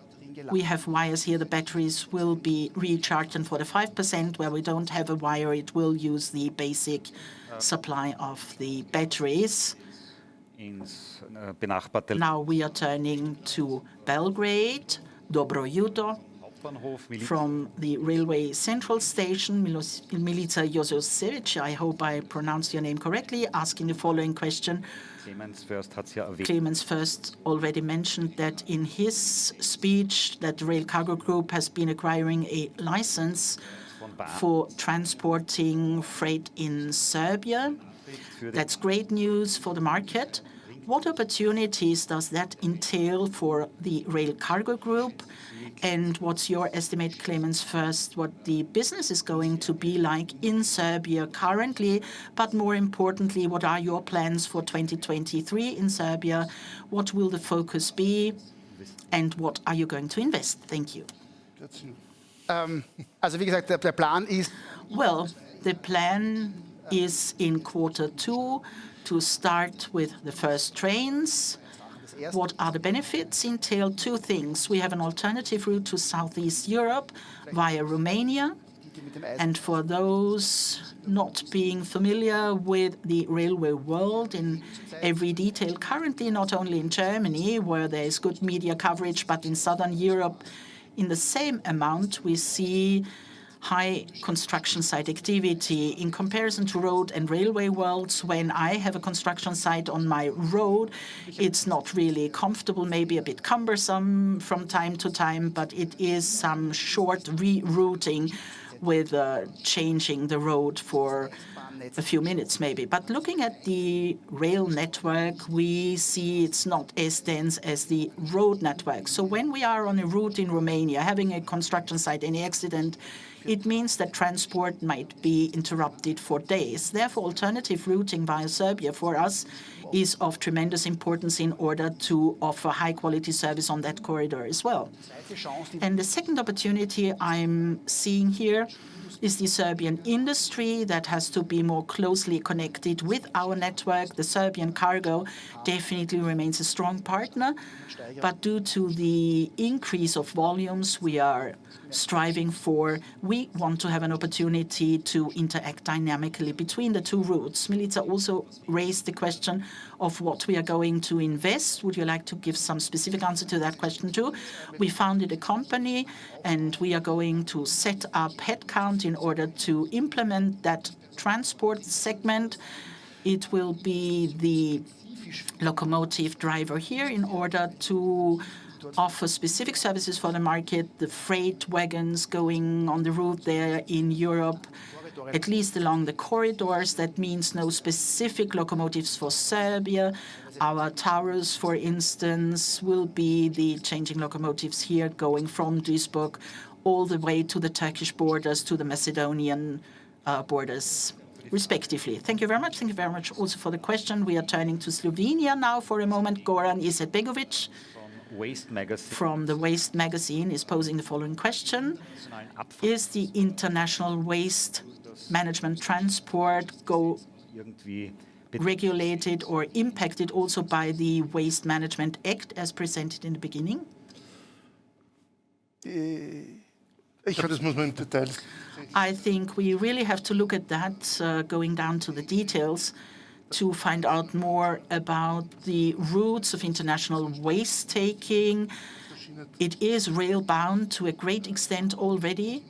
S5: we have wires here, the batteries will be recharged, and for the 5% where we don't have a wire, it will use the basic supply of the batteries. Now we are turning to Belgrade, Dobro Juto, from the railway central station, Milica Jozosevic, I hope I pronounced your name correctly, asking the following question. Clemens First already mentioned that in his speech that the Rail Cargo Group has been acquiring a license for transporting freight in Serbia. That's great news for the market. What opportunities does that entail for the Rail Cargo Group? And what's your estimate, Clemens First, what the business is going to be like in Serbia currently? But more importantly, what are your plans for 2023 in Serbia? What will the focus be? And what are you going to invest? Thank you. Well, the plan is in Q2 to start with the first trains. What are the benefits? Entail two things. We have an alternative route to Southeast Europe via Romania. And for those not being familiar with the railway world in every detail, currently not only in Germany, where there is good media coverage, but in Southern Europe, in the same amount, we see high construction site activity. In comparison to road and railway worlds, when I have a construction site on my road, it's not really comfortable, maybe a bit cumbersome from time to time, but it is some short rerouting with changing the road for a few minutes maybe. But looking at the rail network, we see it's not as dense as the road network. So when we are on a route in Romania, having a construction site, any accident it means that transport might be interrupted for days. Therefore, alternative routing via Serbia for us is of tremendous importance in order to offer high-quality service on that corridor as well. And the second opportunity I'm seeing here is the Serbian industry that has to be more closely connected with our network. The Serbian cargo definitely remains a strong partner, but due to the increase of volumes we are striving for, we want to have an opportunity to interact dynamically between the two routes. Milica also raised the question of what we are going to invest. Would you like to give some specific answer to that question too? We founded a company and we are going to set up headcount in order to implement that transport segment. It will be the locomotive driver here in order to offer specific services for the market, the freight wagons going on the route there in Europe, at least along the corridors. That means no specific locomotives for Serbia. Our Taurus, for instance, will be the changing locomotives here going from Duisburg all the way to the Turkish borders, to the Macedonian borders, respectively. Thank you very much. Thank you very much also for the question. We are turning to Slovenia now for a moment. Goran Izetbegovic
S1: Waste Magazine.
S5: from the Waste Magazine is posing the following question. Is the international waste management transport
S1: Irgendwie
S5: regulated or impacted also by the Waste Management Act as presented in the beginning?
S3: Ich glaube, das muss man im Detail.
S5: I think we really have to look at that, going down to the details, to find out more about the routes of international waste taking. It is rail-bound to a great extent already,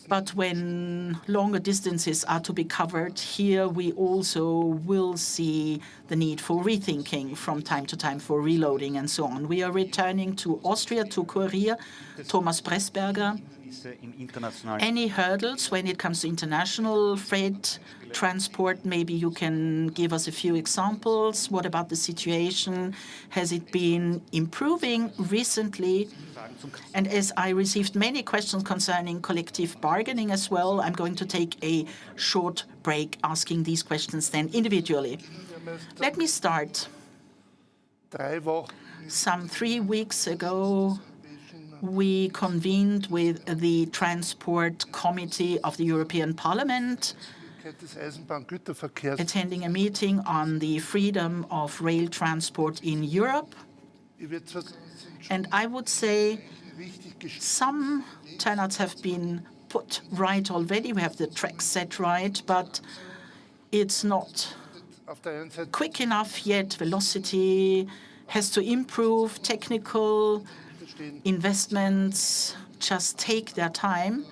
S5: but when longer distances are to be covered, here we also will see the need for rethinking from time to time for reloading and so on. We are returning to Austria, to Korea. Thomas Pressberger. Any hurdles when it comes to international freight transport? Maybe you can give us a few examples. What about the situation? Has it been improving recently? And as I received many questions concerning collective bargaining as well, I'm going to take a short break asking these questions then individually. Let me start. Some 3 weeks ago, we convened with the Transport Committee of the European Parliament, attending a meeting on the freedom of rail transport in Europe. And I would say some turnouts have been put right already. We have the tracks set right, but it's not quick enough yet. Velocity has to improve. Technical investments just take their time,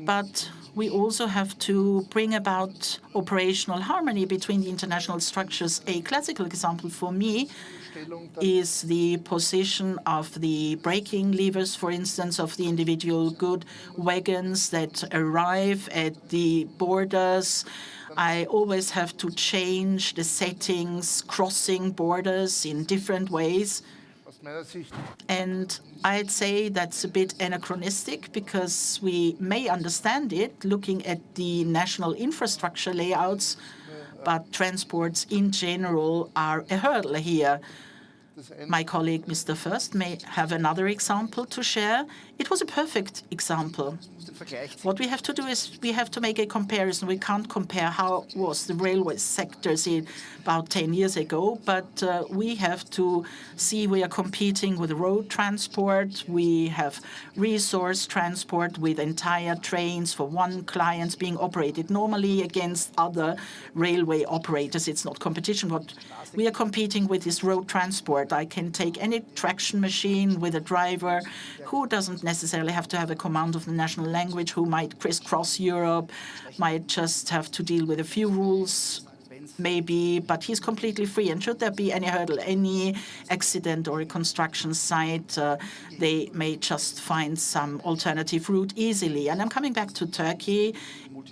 S5: but we also have to bring about operational harmony between the international structures. A classical example for me is the position of the braking levers, for instance, of the individual good wagons that arrive at the borders. I always have to change the settings, crossing borders in different ways. And I'd say that's a bit anachronistic because we may understand it looking at the national infrastructure layouts, but transports in general are a hurdle here. My colleague, Mr. First, may have another example to share. It was a perfect example. What we have to do is we have to make a comparison. We can't compare how was the railway sector about 10 years ago, but we have to see we are competing with road transport. We have resource transport with entire trains for one client being operated normally against other railway operators. It's not competition. What we are competing with is road transport. I can take any traction machine with a driver who doesn't necessarily have to have a command of the national language, who might crisscross Europe, might just have to deal with a few rules, maybe, but he's completely free. And should there be any hurdle, any accident or a construction site, they may just find some alternative route easily. And I'm coming back to Turkey.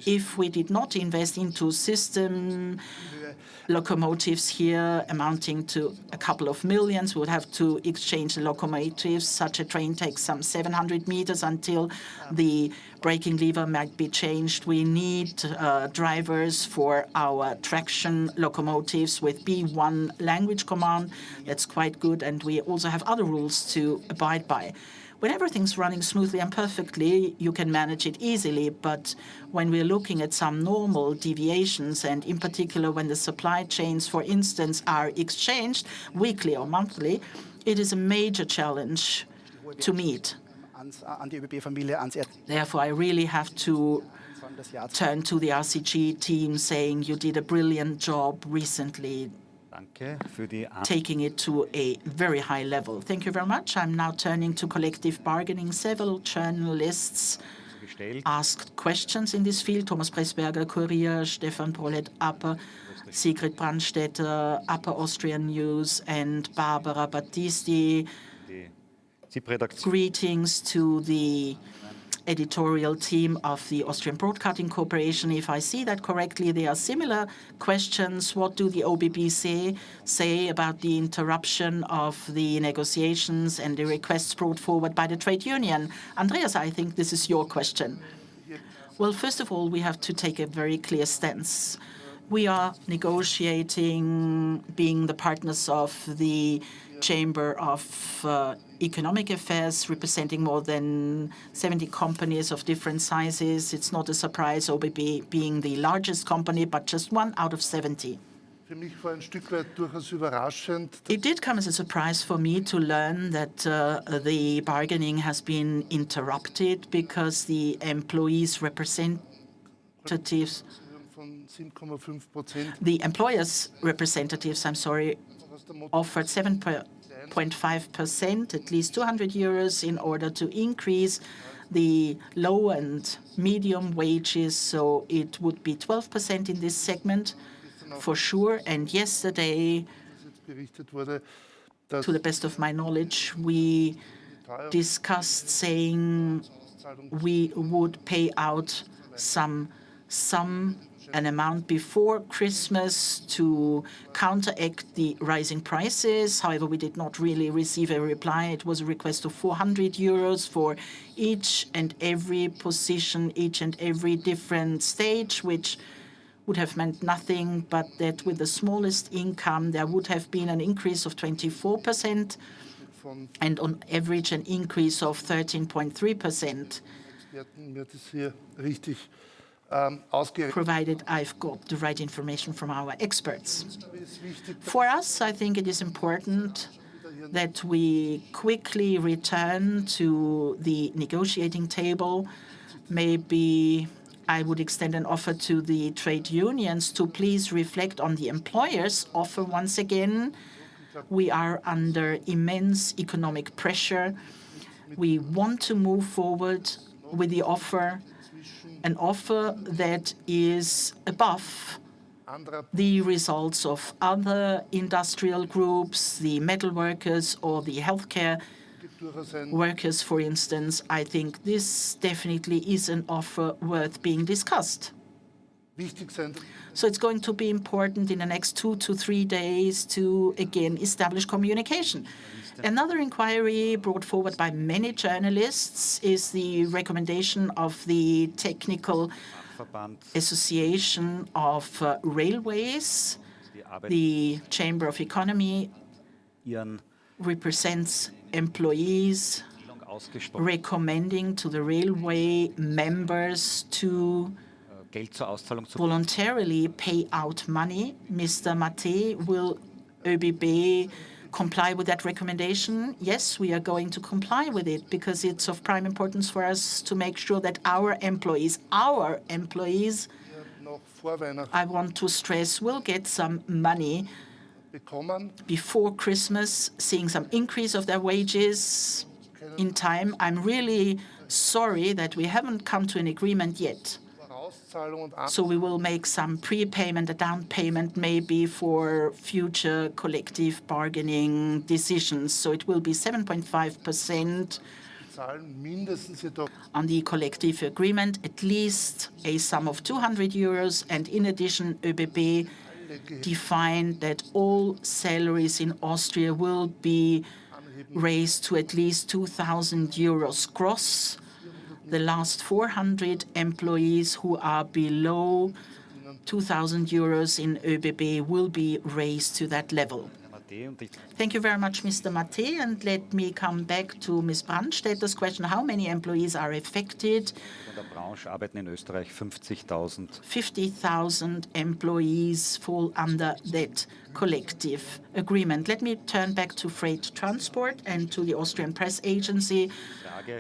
S5: if we did not invest into system locomotives here amounting to a couple of millions, we would have to exchange the locomotives. Such a train takes some 700 meters until the braking lever might be changed. We need drivers for our traction locomotives with B1 language command. That's quite good, and we also have other rules to abide by. When everything's running smoothly and perfectly, you can manage it easily. But when we're looking at some normal deviations, and in particular when the supply chains, for instance, are exchanged weekly or monthly, it is a major challenge to meet. Therefore, I really have to turn to the RCG team saying you did a brilliant job recently, taking it to a very high level. Thank you very much. I'm now turning to collective bargaining. Several journalists asked questions in this field. Thomas Pressberger, Kurier, Stefan Prolet, Upper, Sigrid Brandstätter, Upper Austrian News, and Barbara Battisti. Greetings to the editorial team of the Austrian Broadcasting Corporation. If I see that correctly, there are similar questions. What do the OBB say about the interruption of the negotiations and the requests brought forward by the trade union? Andreas, I think this is your question. Well, first of all, we have to take a very clear stance. We are negotiating, being the partners of the Chamber of Economic Affairs, representing more than 70 companies of different sizes. It's not a surprise, OBB being the largest company, but just one out of 70. It did come as a surprise for me to learn that the bargaining has been interrupted because the employees' representatives, the employers' representatives, offered 7.5%, at least 200 euros, in order to increase the low and medium wages. So it would be 12% in this segment for sure. And yesterday, to the best of my knowledge, we discussed saying we would pay out an amount before Christmas to counteract the rising prices. However, we did not really receive a reply. It was a request of 400 euros for each and every position, each and every different stage, which would have meant nothing, but that with the smallest income, there would have been an increase of 24%, and on average, an increase of 13.3%. Provided I've got the right information from our experts. For us, I think it is important that we quickly return to the negotiating table. Maybe I would extend an offer to the trade unions to please reflect on the employers' offer once again. We are under immense economic pressure. We want to move forward with the offer, an offer that is above the results of other industrial groups, the metal workers or the healthcare workers, for instance. I think this definitely is an offer worth being discussed. So it's going to be important in the next 2 to 3 days to, again, establish communication. Another inquiry brought forward by many journalists is the recommendation of the Technical Association of Railways. The Chamber of Economy represents employees, recommending to the railway members to voluntarily pay out money. Mr. Maté, will ÖBB comply with that recommendation? Yes, we are going to comply with it because it's of prime importance for us to make sure that our employees, I want to stress, will get some money before Christmas, seeing some increase of their wages in time. I'm really sorry that we haven't come to an agreement yet. So we will make some prepayment, a down payment maybe for future collective bargaining decisions. So it will be 7.5%
S3: zahlen mindestens jedoch
S5: On the collective agreement, at least a sum of 200 euros, and in addition, ÖBB defined that all salaries in Austria will be raised to at least 2,000 euros gross. The last 400 employees who are below 2,000 euros in ÖBB will be raised to that level. Thank you very much, Mr. Matte. And let me come back to Ms. Brandstätter's question. How many employees are affected?
S1: In der Branche arbeiten in Österreich 50.000.
S5: 50,000 employees fall under that collective agreement. Let me turn back to freight transport and to the Austrian Press Agency.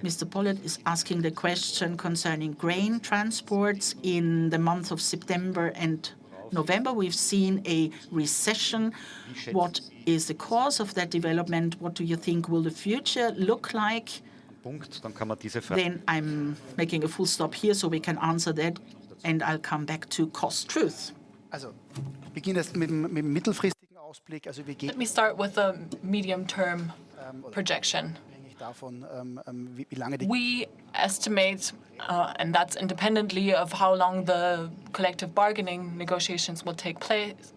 S5: Mr. Pollitt is asking the question concerning grain transports. In the month of September and November, we've seen a recession. What is the cause of that development? What do you think will the future look like?
S1: Punkt, dann kann man diese Frage.
S5: Then I'm making a full stop here so we can answer that, and I'll come back to cost truth.
S4: Also, ich beginne jetzt mit dem mittelfristigen Ausblick. Also wir gehen
S2: Let me start with the medium-term projection.
S4: abhängig davon, wie lange die
S2: We estimate, and that's independently of how long the collective bargaining negotiations will take place,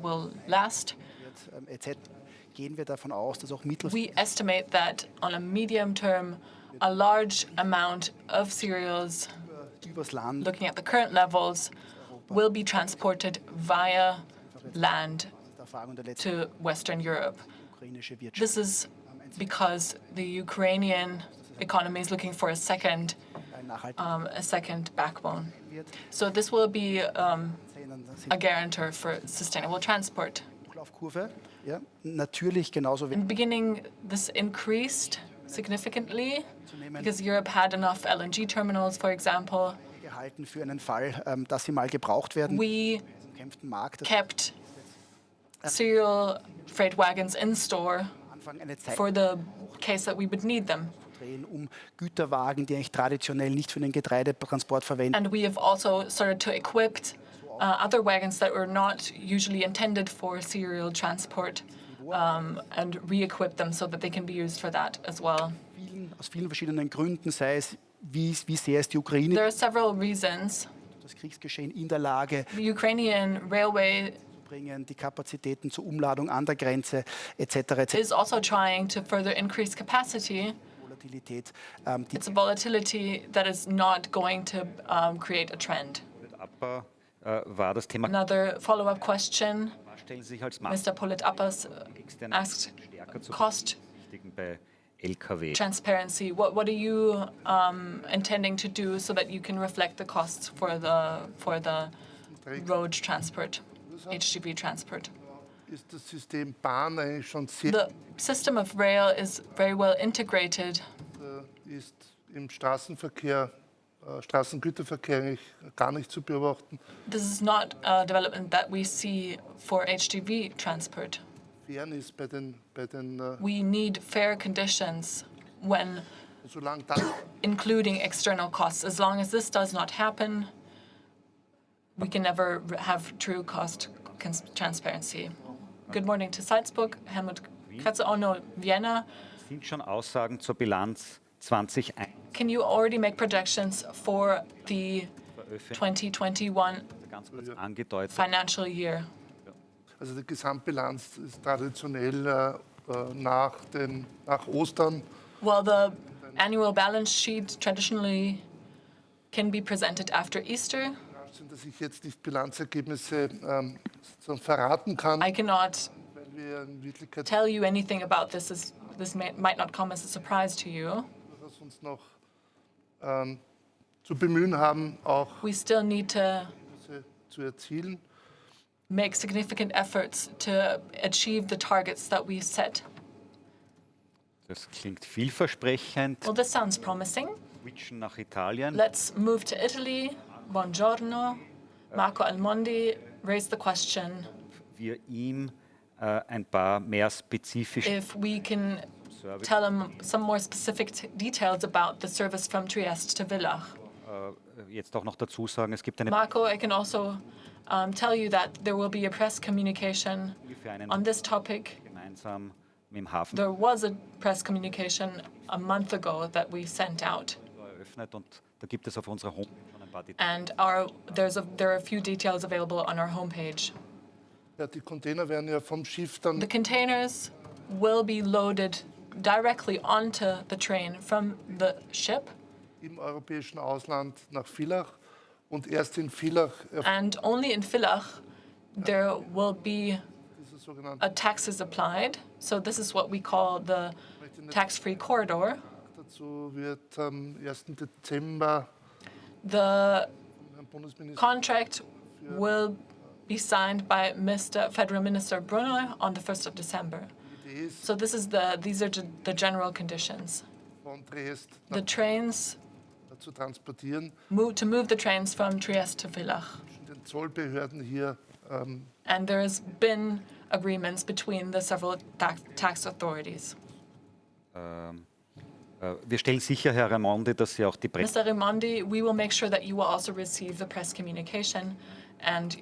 S2: will last.
S4: wird, etc. Gehen wir davon aus, dass auch
S2: We estimate that on a medium term, a large amount of cereals,
S4: übers Land
S2: looking at the current levels, will be transported via land
S4: der Erfahrung der letzten
S2: to Western Europe.
S4: ukrainische Wirtschaft
S2: This is because the Ukrainian economy is looking for
S4: nachhaltig
S2: a second backbone.
S4: wird.
S2: So this will be
S4: Sehen, dann sind
S2: a guarantor for sustainable transport.
S4: die Hochlaufkurve. Ja, natürlich genauso
S2: In
S4: wie
S2: the beginning, this increased significantly because Europe had enough LNG terminals, for example.
S4: gehalten für einen Fall, dass sie mal gebraucht werden
S2: We
S4: im kämpften Markt. Das
S2: kept cereal freight wagons in store
S4: Anfang eine Zeit
S2: for the case that we would need them.
S4: drehen, Güterwagen, die eigentlich traditionell nicht für den Getreidetransport verwendet
S2: And we have also started to equip other wagons that were not usually intended for cereal transport and re-equip them so that they can be used for that as well.
S4: aus vielen verschiedenen Gründen, sei es, wie sehr ist die Ukraine
S2: There are several reasons.
S4: das Kriegsgeschehen in der Lage,
S2: The Ukrainian railway
S4: bringen die Kapazitäten zur Umladung an der Grenze etc.
S2: is also trying to further increase capacity.
S4: Volatilität, die
S2: It's a volatility that is not going to create a trend.
S1: Abbau war das Thema.
S2: Another follow-up question,
S1: Was stellen Sie sich als
S2: Mr. Pollitt-Appas asked,
S1: stärker zu
S2: cost
S1: berücksichtigen bei Lkw?
S2: transparency. What are you intending to do so that you can reflect the costs for the road transport, HGV transport?
S3: ist das System Bahn eigentlich schon sehr,
S2: The system of rail is very well integrated.
S3: ist im Straßengüterverkehr eigentlich gar nicht zu beobachten.
S2: This is not a development that we see for HGV transport.
S3: Fairness bei den
S2: We need fair conditions when
S3: solange das
S2: including external costs. As long as this does not happen, we can never have true cost transparency. Good morning to Salzburg, Helmut Katze, Vienna.
S1: Sind schon Aussagen zur Bilanz 2021
S2: Can you already make projections for the 2021
S1: ganz kurz angedeutet?
S2: financial year?
S3: Also die Gesamtbilanz ist traditionell nach Ostern.
S2: Well, the annual balance sheet traditionally can be presented after Easter.
S3: Dass ich jetzt nicht Bilanzergebnisse verraten kann,
S2: I cannot
S3: weil wir in Wirklichkeit
S2: tell you anything about this. This might not come as a surprise to you.
S3: durchaus uns noch zu bemühen haben, auch
S2: We still need to
S3: diese zu erzielen.
S2: make significant efforts to achieve the targets that we set.
S1: Das klingt vielversprechend.
S2: Well, this sounds promising.
S1: Switchen nach Italien.
S2: Let's move to Italy. Buongiorno. Marco Almondi raised the question
S1: Wir ihm ein paar mehr spezifische
S2: if we can tell him some more specific details about the service from Trieste to Villach.
S1: jetzt auch noch dazu sagen, es gibt eine
S2: Marco, I can also tell you that there will be a press communication
S1: ungefähr einen
S2: on this topic
S1: gemeinsam im Hafen
S2: There was a press communication a month ago that we sent out,
S1: eröffnet und da gibt es auf unserer Homepage schon ein paar Details.
S2: and there are a few details available on our homepage.
S3: Ja, die Container werden ja vom Schiff dann
S2: The containers will be loaded directly onto the train from the ship,
S3: im europäischen Ausland nach Villach und erst in Villach
S2: and only in Villach there will be
S3: diese sogenannte
S2: taxes applied. So this is what we call the tax-free corridor.
S3: dazu wird am 1. Dezember
S2: The
S3: Herrn Bundesminister
S2: contract will be signed by Mr. Federal Minister Brunner on the 1st of December.
S3: ist
S2: So these are the general conditions.
S3: von Triest
S2: The trains
S3: zu transportieren.
S2: to move the trains from Trieste to Villach.
S3: Zwischen den Zollbehörden hier
S2: And there's been agreements between the several tax authorities.
S1: Wir stellen sicher, Herr Raimondi, dass Sie auch die Presse
S2: Mr. Raimondi, we will make sure that you will also receive the press communication, and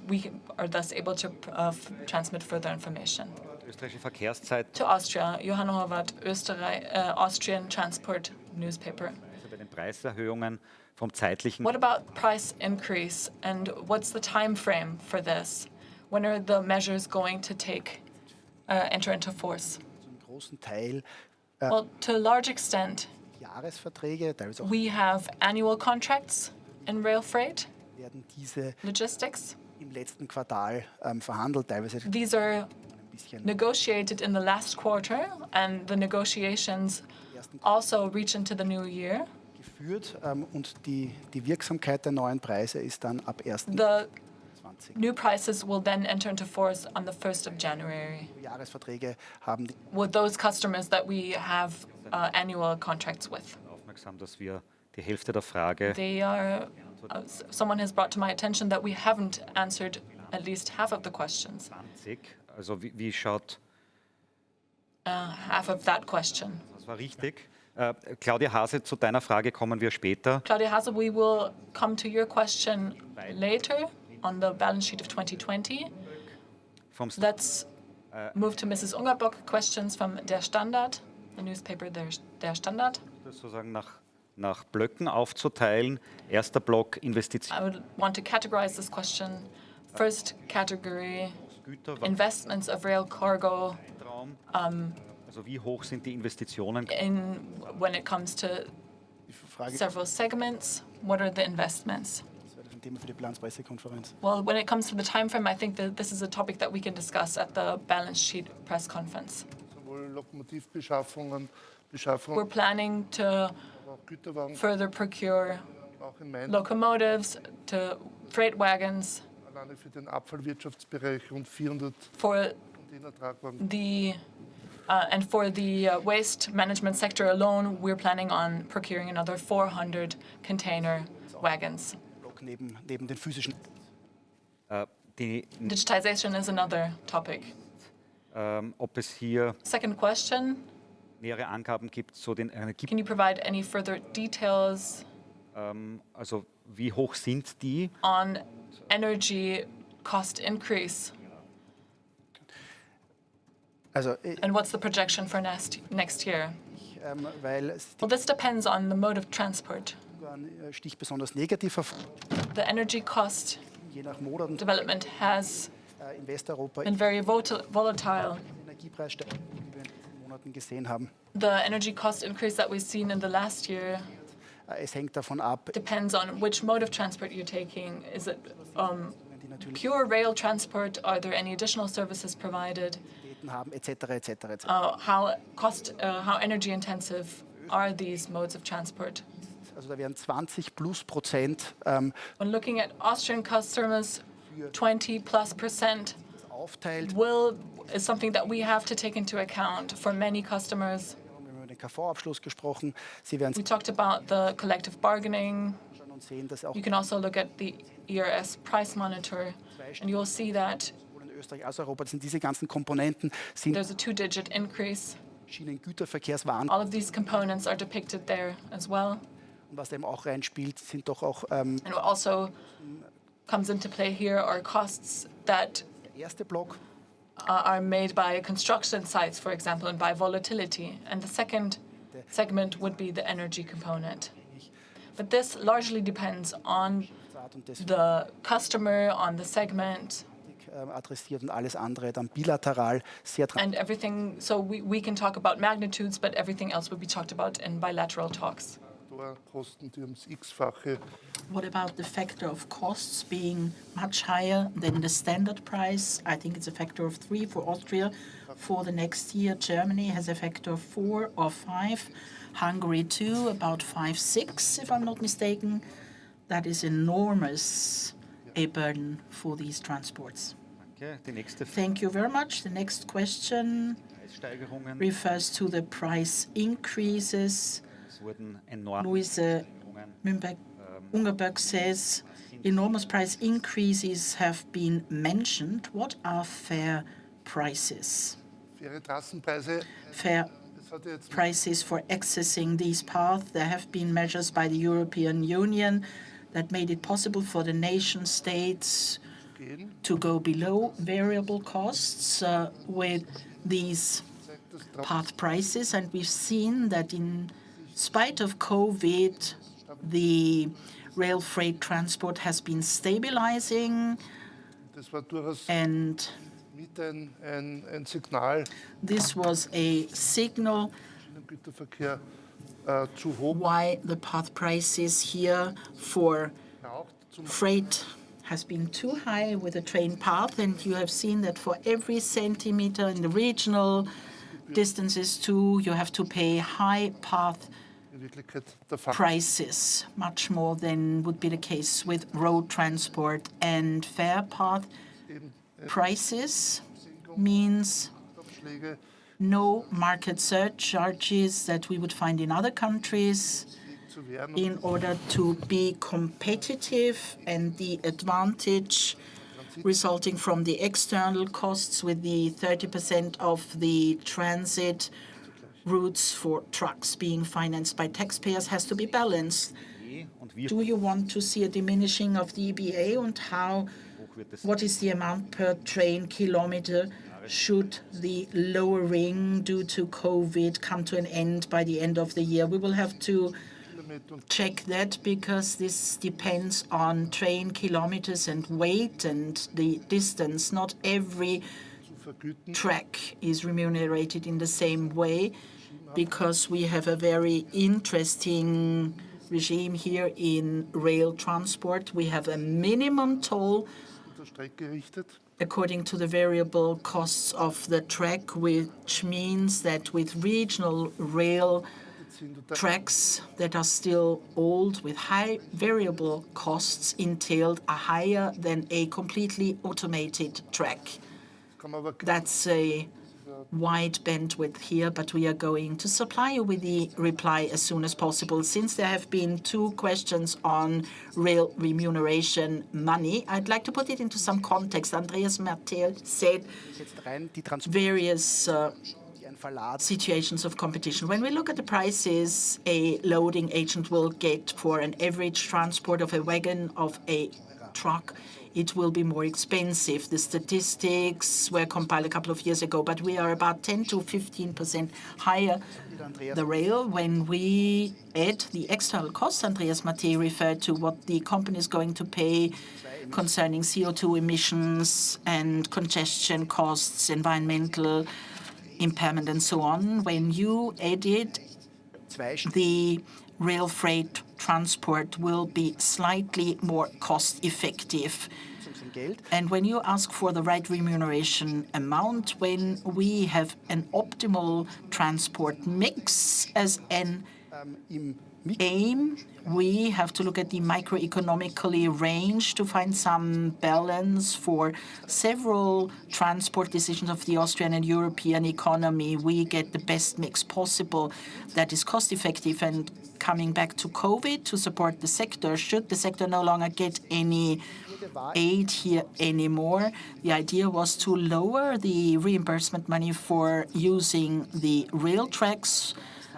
S2: we are thus able to transmit further information.
S1: österreichische Verkehrszeit
S2: To Austria, Johann Horvath, Austrian Transport Newspaper.
S1: also bei den Preiserhöhungen vom zeitlichen
S2: What about price increase, and what's the time frame for this? When are the measures going to enter into force?
S4: Zum großen Teil
S2: Well, to a large extent,
S4: Jahresverträge, teilweise auch
S2: we have annual contracts in rail freight,
S4: werden diese
S2: logistics.
S4: im letzten Quartal verhandelt, teilweise
S2: These are
S4: ein bisschen
S2: negotiated in the last quarter, and the negotiations also reach into the new year.
S4: geführt und die Wirksamkeit der neuen Preise ist dann ab 1.
S2: The
S4: 20.
S2: new prices will then enter into force on the 1st of January
S4: Jahresverträge haben die
S2: with those customers that we have annual contracts with.
S1: aufmerksam, dass wir die Hälfte der Frage
S2: Someone has brought to my attention that we haven't answered at least half of the questions,
S1: 20, also wie schaut,
S2: half of that question.
S1: das war richtig. Claudia Hase, zu deiner Frage kommen wir später.
S2: Claudia Hase, we will come to your question later on the balance sheet of 2020.
S1: Vom
S2: Let's move to Mrs. Ungerbock questions from Der Standard, the newspaper Der Standard.
S1: sozusagen nach Blöcken aufzuteilen. Erster Block
S2: I
S1: Investitionen,
S2: would want to categorize this question. First category,
S1: Güter,
S2: investments of rail cargo
S1: Raum. Also wie hoch sind die Investitionen?
S2: when it comes to
S4: die Frage,
S2: several segments. What are the investments?
S4: das wäre ein Thema für die Bilanzpressekonferenz.
S2: Well, when it comes to the time frame, I think that this is a topic that we can discuss at the balance sheet press conference.
S3: sowohl Lokomotivbeschaffungen,
S2: We're
S3: Beschaffungen,
S2: planning to
S3: aber auch Güterwagen,
S2: further procure
S3: auch in Mainz,
S2: locomotives, to freight wagons,
S3: alleine für den Abfallwirtschaftsbereich rund 400
S2: for
S3: Containertragwagen.
S2: and for the waste management sector alone, we're planning on procuring another 400 container wagons.
S4: Block neben den physischen.
S1: Die,
S2: Digitization is another topic.
S1: ob es hier
S2: Second question,
S1: nähere Angaben gibt zu den Energie,
S2: can you provide any further details
S1: also wie hoch sind die?
S2: on energy cost increase?
S4: Also,
S2: And what's the projection for next year?
S4: weil es
S2: Well, this depends on the mode of transport.
S4: Ungarn sticht besonders negativ hervor,
S2: The energy cost
S4: je nach Monaten
S2: development has
S4: in Westeuropa
S2: been very volatile.
S4: Energiepreissteigerungen, die wir in diesen Monaten gesehen haben.
S2: The energy cost increase that we've seen in the last year
S4: Es hängt davon ab,
S2: depends on which mode of transport you're taking. Is it
S4: die natürlich
S2: pure rail transport? Are there any additional services provided?
S4: Daten haben, etc. etc.
S2: How energy intensive are these modes of transport?
S4: Also da werden 20+%
S2: When looking at Austrian customers, 20+%
S4: aufteilt.
S2: is something that we have to take into account for many customers.
S4: Wir haben über den KV-Abschluss gesprochen. Sie werden
S2: We talked about the collective bargaining.
S4: schauen und sehen, dass auch
S2: You can also look at the ERS price monitor, and you'll see that
S4: sowohl in Österreich als auch Europa sind diese ganzen Komponenten sind
S2: there's a two-digit increase.
S4: Schienengüterverkehrswaren.
S2: All of these components are depicted there as well.
S4: Und was da eben auch reinspielt, sind doch auch
S2: And what also comes into play here are costs that
S4: der erste Block,
S2: are made by construction sites, for example, and by volatility. And the second segment would be the energy component. But this largely depends on the customer, on the segment,
S4: adressiert und alles andere dann bilateral sehr
S2: and everything. So we can talk about magnitudes, but everything else will be talked about in bilateral talks.
S3: Kosten, die ums X-fache.
S5: What about the factor of costs being much higher than the standard price? I think it's a factor of 3 for Austria. For the next year, Germany has a factor of 4 or 5. Hungary too, about 5, 6, if I'm not mistaken. That is enormous a burden for these transports.
S1: Danke. Die nächste
S5: Thank you very much. The next question
S1: Preissteigerungen.
S5: refers to the price increases.
S1: Es wurden enorme
S5: Luise
S1: Preissteigerungen.
S5: Ungerberg says enormous price increases have been mentioned. What are fair prices?
S3: Faire Trassenpreise.
S5: Fair
S3: Das hat jetzt
S5: prices for accessing these paths. There have been measures by the European Union that made it possible for the nation states
S3: gehen.
S5: to go below variable costs with these path prices. And we've seen that in spite of COVID, the rail freight transport has been stabilizing,
S3: Das war durchaus
S5: and
S3: mit ein Signal,
S5: this was a signal
S3: den Güterverkehr zu hoch
S5: why the path prices here for
S3: braucht. Zum
S5: freight has been too high with the train path, and you have seen that for every centimeter in the regional distances too, you have to pay high path
S3: in Wirklichkeit der Fahrt.
S5: prices, much more than would be the case with road transport. And fair path prices means
S3: Abschläge
S5: no market surcharges that we would find in other countries
S3: zu werden.
S5: in order to be competitive, and the advantage resulting from the external costs with the 30% of the transit routes for trucks being financed by taxpayers has to be balanced.
S1: Und wie
S5: Do you want to see a diminishing of the EBA, and how?
S1: hoch wird es
S5: What is the amount per train kilometer should the lowering due to COVID come to an end by the end of the year? We will have to check that, because this depends on train kilometers and weight and the distance. Not every track is remunerated in the same way, because we have a very interesting regime here in rail transport. We have a minimum toll
S3: Der Strecke gerichtet.
S5: according to the variable costs of the track, which means that with regional rail tracks that are still old with high variable costs entailed are higher than a completely automated track.
S3: Kann man aber
S5: That's a wide bandwidth here, but we are going to supply you with the reply as soon as possible. Since there have been 2 questions on rail remuneration money, I'd like to put it into some context. Andreas Mertel said
S4: jetzt rein die Transport,
S5: various
S4: die ein Verlad
S5: situations of competition. When we look at the prices a loading agent will get for an average transport of a wagon of a truck, it will be more expensive. The statistics were compiled a couple of years ago, but we are about 10 to 15% higher the rail. When we add the external costs, Andreas Mattei referred to what the company is going to pay concerning CO2 emissions and congestion costs, environmental impairment, and so on. When you add it, the rail freight transport will be slightly more cost-effective.
S4: Geld.
S5: And when you ask for the right remuneration amount, when we have an optimal transport mix as an
S4: Im
S5: aim, we have to look at the microeconomically range to find some balance for several transport decisions of the Austrian and European economy. We get the best mix possible that is cost-effective. And coming back to COVID, to support the sector, should the sector no longer get any aid here anymore, the idea was to lower the reimbursement money for using the rail tracks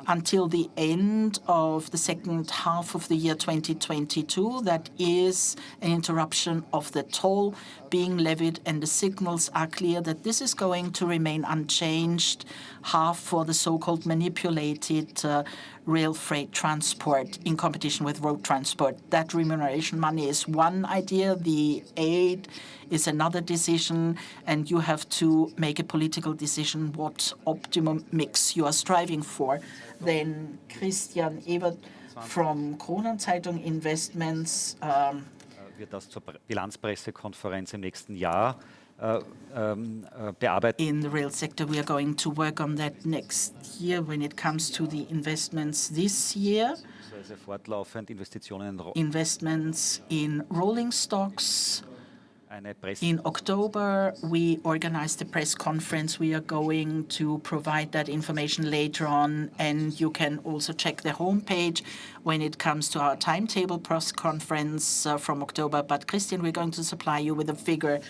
S5: until the end of the second half of the year 2022. That is an interruption of the toll being levied, and the signals are clear that this is going to remain unchanged, half for the so-called manipulated rail freight transport in competition with road transport. That remuneration money is one idea. The aid is another decision, and you have to make a political decision what optimum mix you are striving for. Then Christian Ebert from Kronenzeitung Investments.
S1: Wird das zur Bilanzpressekonferenz im nächsten Jahr bearbeiten.
S5: In the rail sector, we are going to work on that next year when it comes to the investments this year.
S1: Also fortlaufend Investitionen
S5: Investments in rolling stocks.
S1: eine Presse.
S5: In October, we organized a press conference. We are going to provide that information later on, and you can also check the homepage when it comes to our timetable press conference from October. But Christian, we're going to supply you with a figure.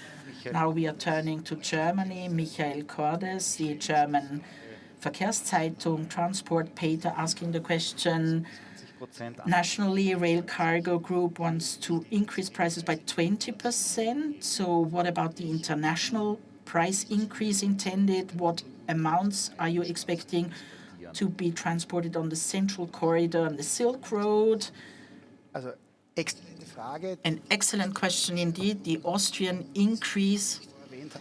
S5: Now we are turning to Germany. Michael Cordes, the German Verkehrszeitung Transport Peter, asking the question. Nationally, Rail Cargo Group wants to increase prices by 20%. So what about the international price increase intended? What amounts are you expecting to be transported on the Central Corridor and the Silk Road?
S4: Also, exzellente Frage.
S5: An excellent question indeed. The Austrian increase,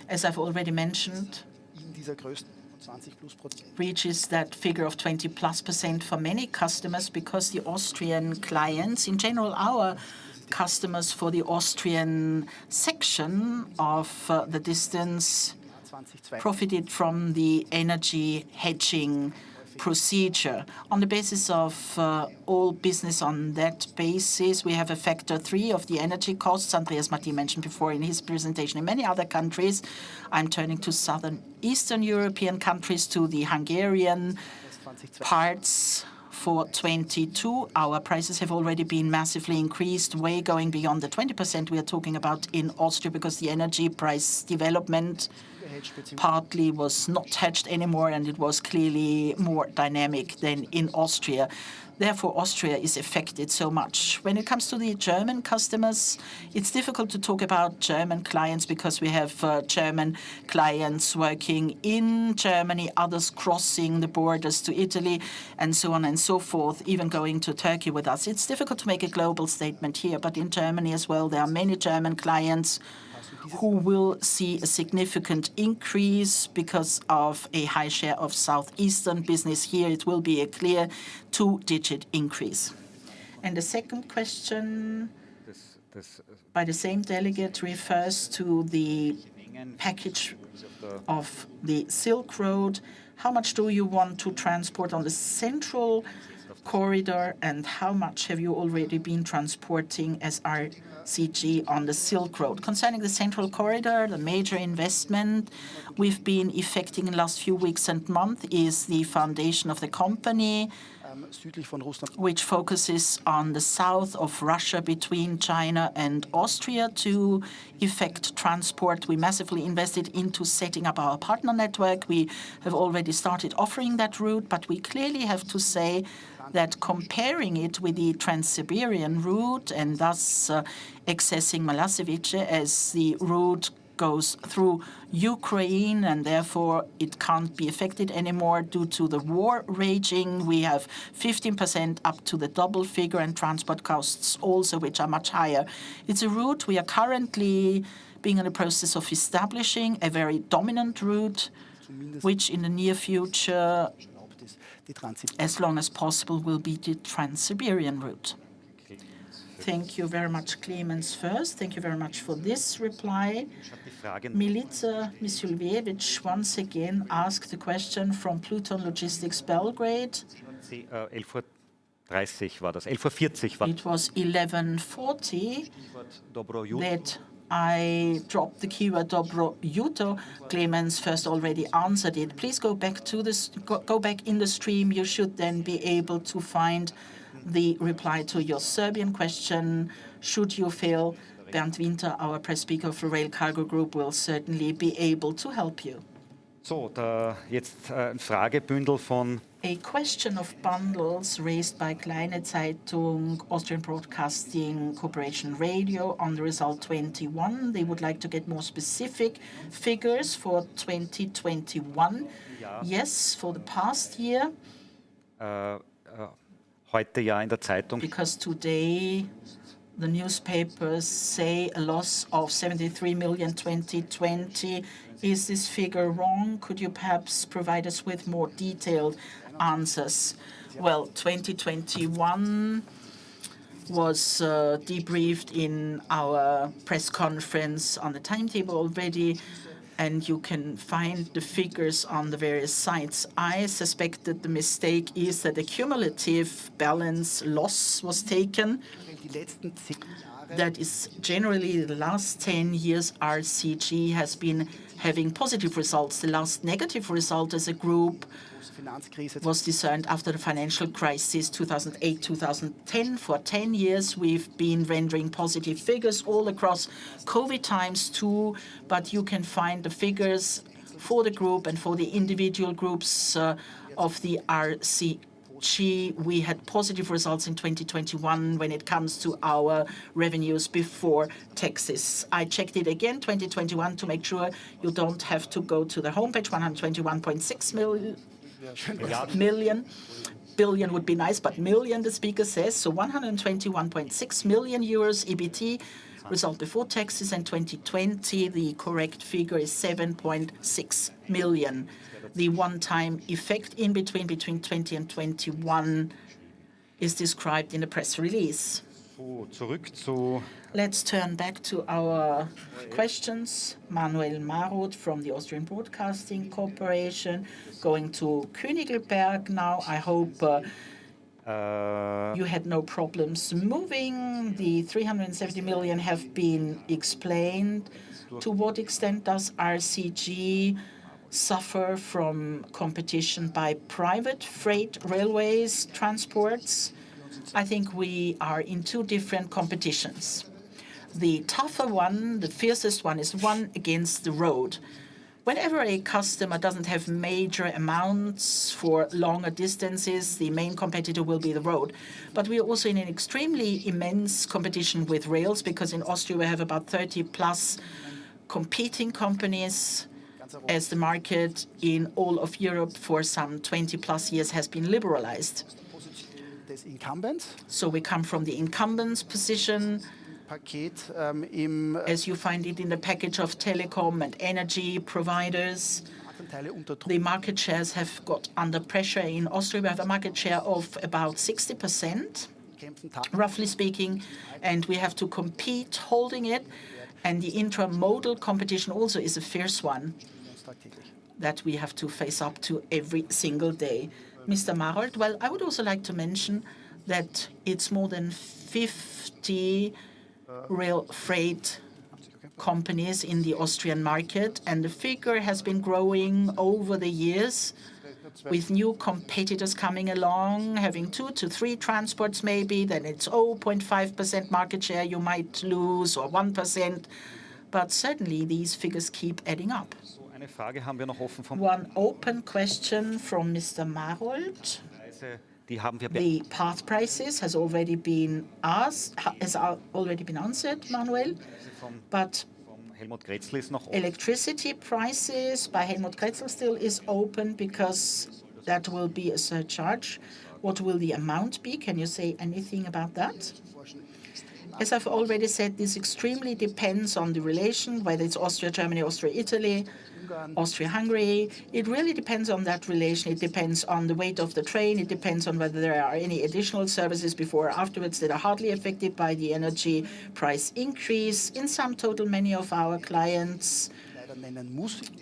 S5: as I've already mentioned,
S4: In dieser Größenordnung 20+%.
S5: reaches that figure of 20+% for many customers, because the Austrian clients, in general our customers for the Austrian section of the distance,
S4: 2022.
S5: profited from the energy hedging procedure. On the basis of all business on that basis, we have a factor 3 of the energy costs. Andreas Martin mentioned before in his presentation. In many other countries, I'm turning to southern Eastern European countries, to the Hungarian parts. For 22, our prices have already been massively increased, way going beyond the 20% we are talking about in Austria, because the energy price development partly was not hedged anymore, and it was clearly more dynamic than in Austria. Therefore, Austria is affected so much. When it comes to the German customers, it's difficult to talk about German clients, because we have German clients working in Germany, others crossing the borders to Italy, and so on and so forth, even going to Turkey with us. It's difficult to make a global statement here, but in Germany as well, there are many German clients who will see a significant increase because of a high share of southeastern business here. It will be a clear 2-digit increase. And the second question by the same delegate refers to the package of the Silk Road. How much do you want to transport on the Central Corridor, and how much have you already been transporting as RCG on the Silk Road? Concerning the Central Corridor, the major investment we've been effecting in the last few weeks and months is the foundation of the company,
S4: Südlich von Russland.
S5: which focuses on the south of Russia between China and Austria to effect transport. We massively invested into setting up our partner network. We have already started offering that route, but we clearly have to say that comparing it with the Trans-Siberian route, and thus accessing Malasevice as the route goes through Ukraine, and therefore it can't be affected anymore due to the war raging. We have 15% up to the double figure, and transport costs also, which are much higher. It's a route we are currently being in the process of establishing, a very dominant route, which in the near future, as long as possible, will be the Trans-Siberian route. Thank you very much, Clemens, first. Thank you very much for this reply. Milica Misuljevic once again asked a question from Pluton Logistics Belgrade.
S1: 11:30 war das. 11:40 war
S5: It was 11:40
S1: Dobro Jutro.
S5: that I dropped the keyword Dobro Juto. Clemens first already answered it. Please go back to this. Go back in the stream. You should then be able to find the reply to your Serbian question. Should you fail, Bernd Winter, our press speaker for Rail Cargo Group, will certainly be able to help you.
S1: So, jetzt ein Fragebündel von
S5: a question of bundles raised by Kleine Zeitung, Austrian Broadcasting Corporation Radio on the result 21. They would like to get more specific figures for 2021. Yes, for the past year.
S1: Heute ja in der Zeitung.
S5: Because today the newspapers say a loss of 73 million 2020. Is this figure wrong? Could you perhaps provide us with more detailed answers? Well, 2021 was debriefed in our press conference on the timetable already, and you can find the figures on the various sites. I suspect that the mistake is that a cumulative balance loss was taken. That is generally the last 10 years RCG has been having positive results. The last negative result as a group was discerned after the financial crisis 2008-2010. For 10 years we've been rendering positive figures all across COVID times too, but you can find the figures for the group and for the individual groups of the RCG. We had positive results in 2021 when it comes to our revenues before taxes. I checked it again, 2021, to make sure you don't have to go to the homepage, 121.6 million. Billion would be nice, but million, the speaker says. So 121.6 million euros EBT, result before taxes, and 2020, the correct figure is 7.6 million. The one-time effect in between 20 and 21 is described in the press release. Let's turn back to our questions. Manuel Maroth from the Austrian Broadcasting Corporation, going to Königelberg now. I hope you had no problems moving. The 370 million have been explained. To what extent does RCG suffer from competition by private freight railways transports? I think we are in two different competitions. The tougher one, the fiercest one, is one against the road. Whenever a customer doesn't have major amounts for longer distances, the main competitor will be the road. But we are also in an extremely immense competition with rails, because in Austria we have about 30 plus competing companies, as the market in all of Europe for some 20 plus years has been liberalized. So we come from the incumbent's position, as you find it in the package of telecom and energy providers. The market shares have got under pressure. In Austria, we have a market share of about 60%, roughly speaking, and we have to compete holding it. And the intramodal competition also is a fierce one that we have to face up to every single day. Mr. Marold, well, I would also like to mention that it's more than 50 rail freight companies in the Austrian market, and the figure has been growing over the years with new competitors coming along, having 2 to 3 transports maybe, then it's 0.5% market share you might lose, or 1%, but certainly these figures keep adding up. One open question from Mr. Marold. The path prices has already been answered, Manuel, but electricity prices by Helmut Kretzel still is open, because that will be a surcharge. What will the amount be? Can you say anything about that? As I've already said, this extremely depends on the relation, whether it's Austria, Germany, Austria, Italy, Austria, Hungary. It really depends on that relation. It depends on the weight of the train. It depends on whether there are any additional services before or afterwards that are hardly affected by the energy price increase. In sum total, many of our clients,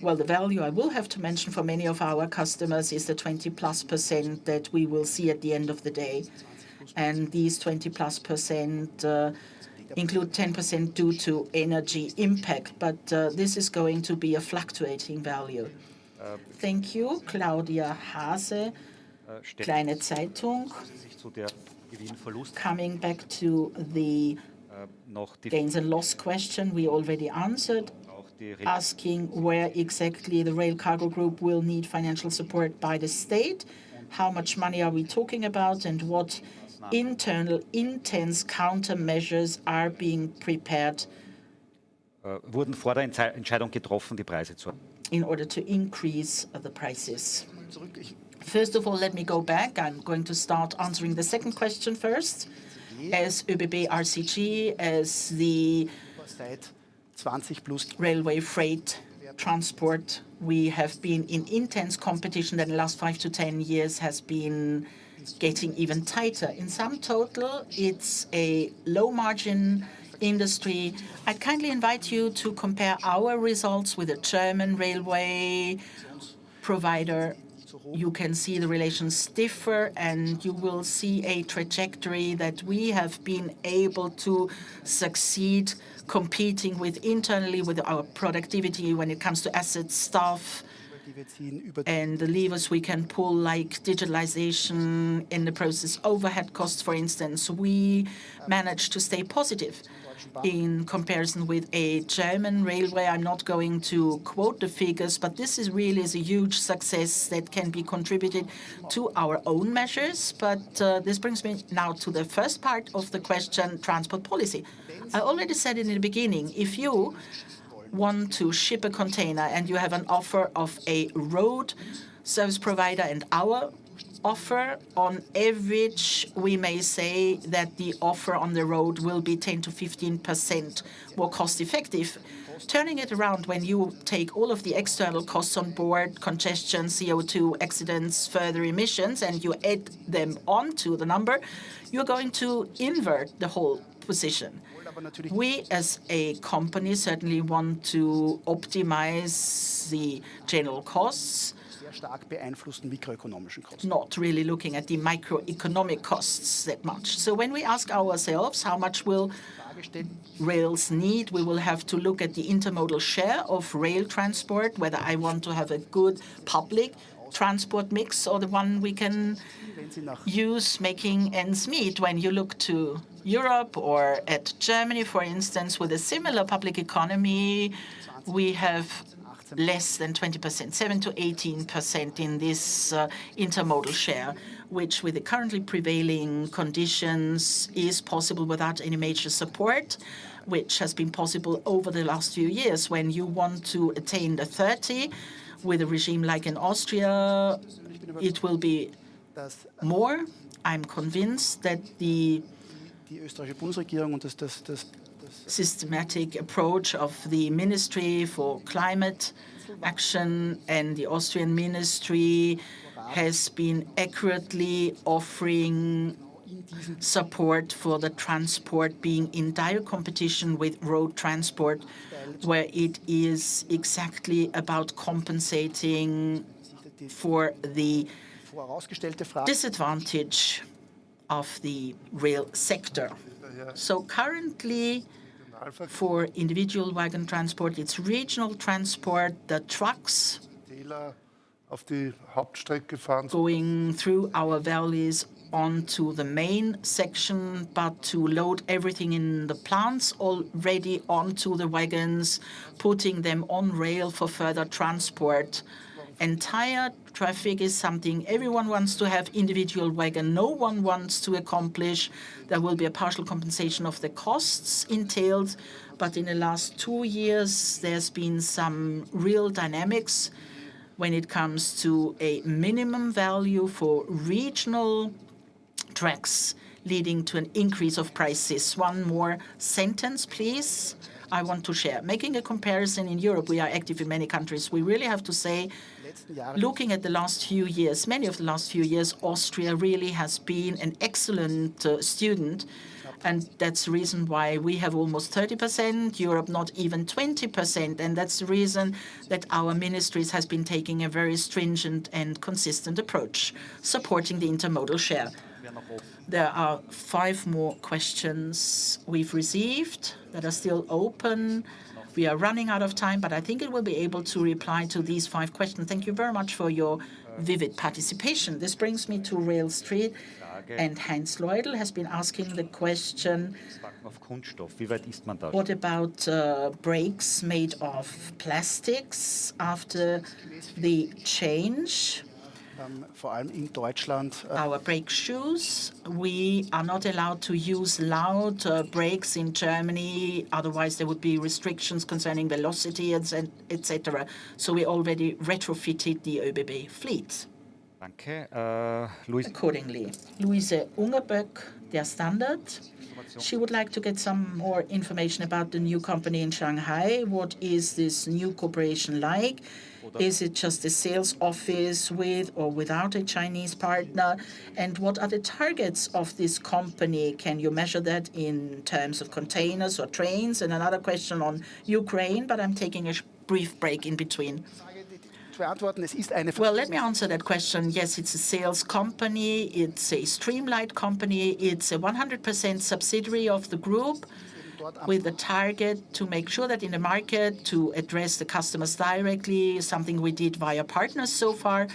S5: well, the value I will have to mention for many of our customers is the 20+% that we will see at the end of the day. And these 20+% include 10% due to energy impact, but this is going to be a fluctuating value. Thank you. Claudia Hase, Kleine Zeitung. Coming back to the gains and loss question we already answered, asking where exactly the rail cargo group will need financial support by the state. how much money are we talking about and what internal intense countermeasures are being prepared
S1: wurden vor der Entscheidung getroffen, die Preise zu
S5: in order to increase the prices. First of all, let me go back. I'm going to start answering the second question first. As ÖBB RCG, as the
S4: Seit 20 plus
S5: railway freight transport, we have been in intense competition that in the last 5 to 10 years has been getting even tighter. In sum total, it's a low-margin industry. I'd kindly invite you to compare our results with a German railway provider. You can see the relations differ, and you will see a trajectory that we have been able to succeed competing with internally with our productivity when it comes to assets, staff, and the levers we can pull, like digitalization in the process, overhead costs, for instance. We managed to stay positive in comparison with a German railway. I'm not going to quote the figures, but this is really a huge success that can be contributed to our own measures. But this brings me now to the first part of the question, transport policy. I already said in the beginning, if you want to ship a container and you have an offer of a road service provider and our offer, on average, we may say that the offer on the road will be 10 to 15% more cost effective. Turning it around, when you take all of the external costs on board, congestion, CO2, accidents, further emissions, and you add them onto the number, you're going to invert the whole position. We, as a company, certainly want to optimize the general costs, not really looking at the microeconomic costs that much. So when we ask ourselves how much will rails need, we will have to look at the intermodal share of rail transport, whether I want to have a good public transport mix or the one we can use making ends meet. When you look to Europe or at Germany, for instance, with a similar public economy, we have less than 20%, 7 to 18% in this intermodal share, which with the currently prevailing conditions is possible without any major support, which has been possible over the last few years. When you want to attain the 30 with a regime like in Austria, it will be more. I'm convinced that the systematic approach of the Ministry for Climate Action and the Austrian Ministry has been accurately offering support for the transport being in dire competition with road transport, where it is exactly about compensating for the disadvantage of the rail sector. So currently, for individual wagon transport, it's regional transport, the trucks going through our valleys onto the main section, but to load everything in the plants already onto the wagons, putting them on rail for further transport. Entire traffic is something everyone wants to have individual wagon. No one wants to accomplish. There will be a partial compensation of the costs entailed, but in the last 2 years, there's been some real dynamics when it comes to a minimum value for regional tracks, leading to an increase of prices. One more sentence, please. I want to share. Making a comparison in Europe, we are active in many countries. We really have to say, looking at the last few years, many of the last few years, Austria really has been an excellent student. And that's the reason why we have almost 30%, Europe not even 20%. And that's the reason that our ministries has been taking a very stringent and consistent approach, supporting the intermodal share. There are 5 more questions we've received that are still open. We are running out of time, but I think it will be able to reply to these 5 questions. Thank you very much for your vivid participation. This brings me to Rail Street, and Heinz Leudl has been asking the question, what about brakes made of plastics after the change?
S4: vor allem in Deutschland.
S5: Our brake shoes, we are not allowed to use loud brakes in Germany, otherwise there would be restrictions concerning velocity, etc. So we already retrofitted the ÖBB fleet
S1: Danke. Luis,
S5: accordingly. Luise Ungerböck, Der Standard. She would like to get some more information about the new company in Shanghai. What is this new cooperation like? Is it just a sales office with or without a Chinese partner? And what are the targets of this company? Can you measure that in terms of containers or trains? And another question on Ukraine, but I'm taking a brief break in between. Well, let me answer that question. Yes, it's a sales company. It's a streamlined company. It's a 100% subsidiary of the group with the target to make sure that in the market to address the customers directly, something we did via partners so far,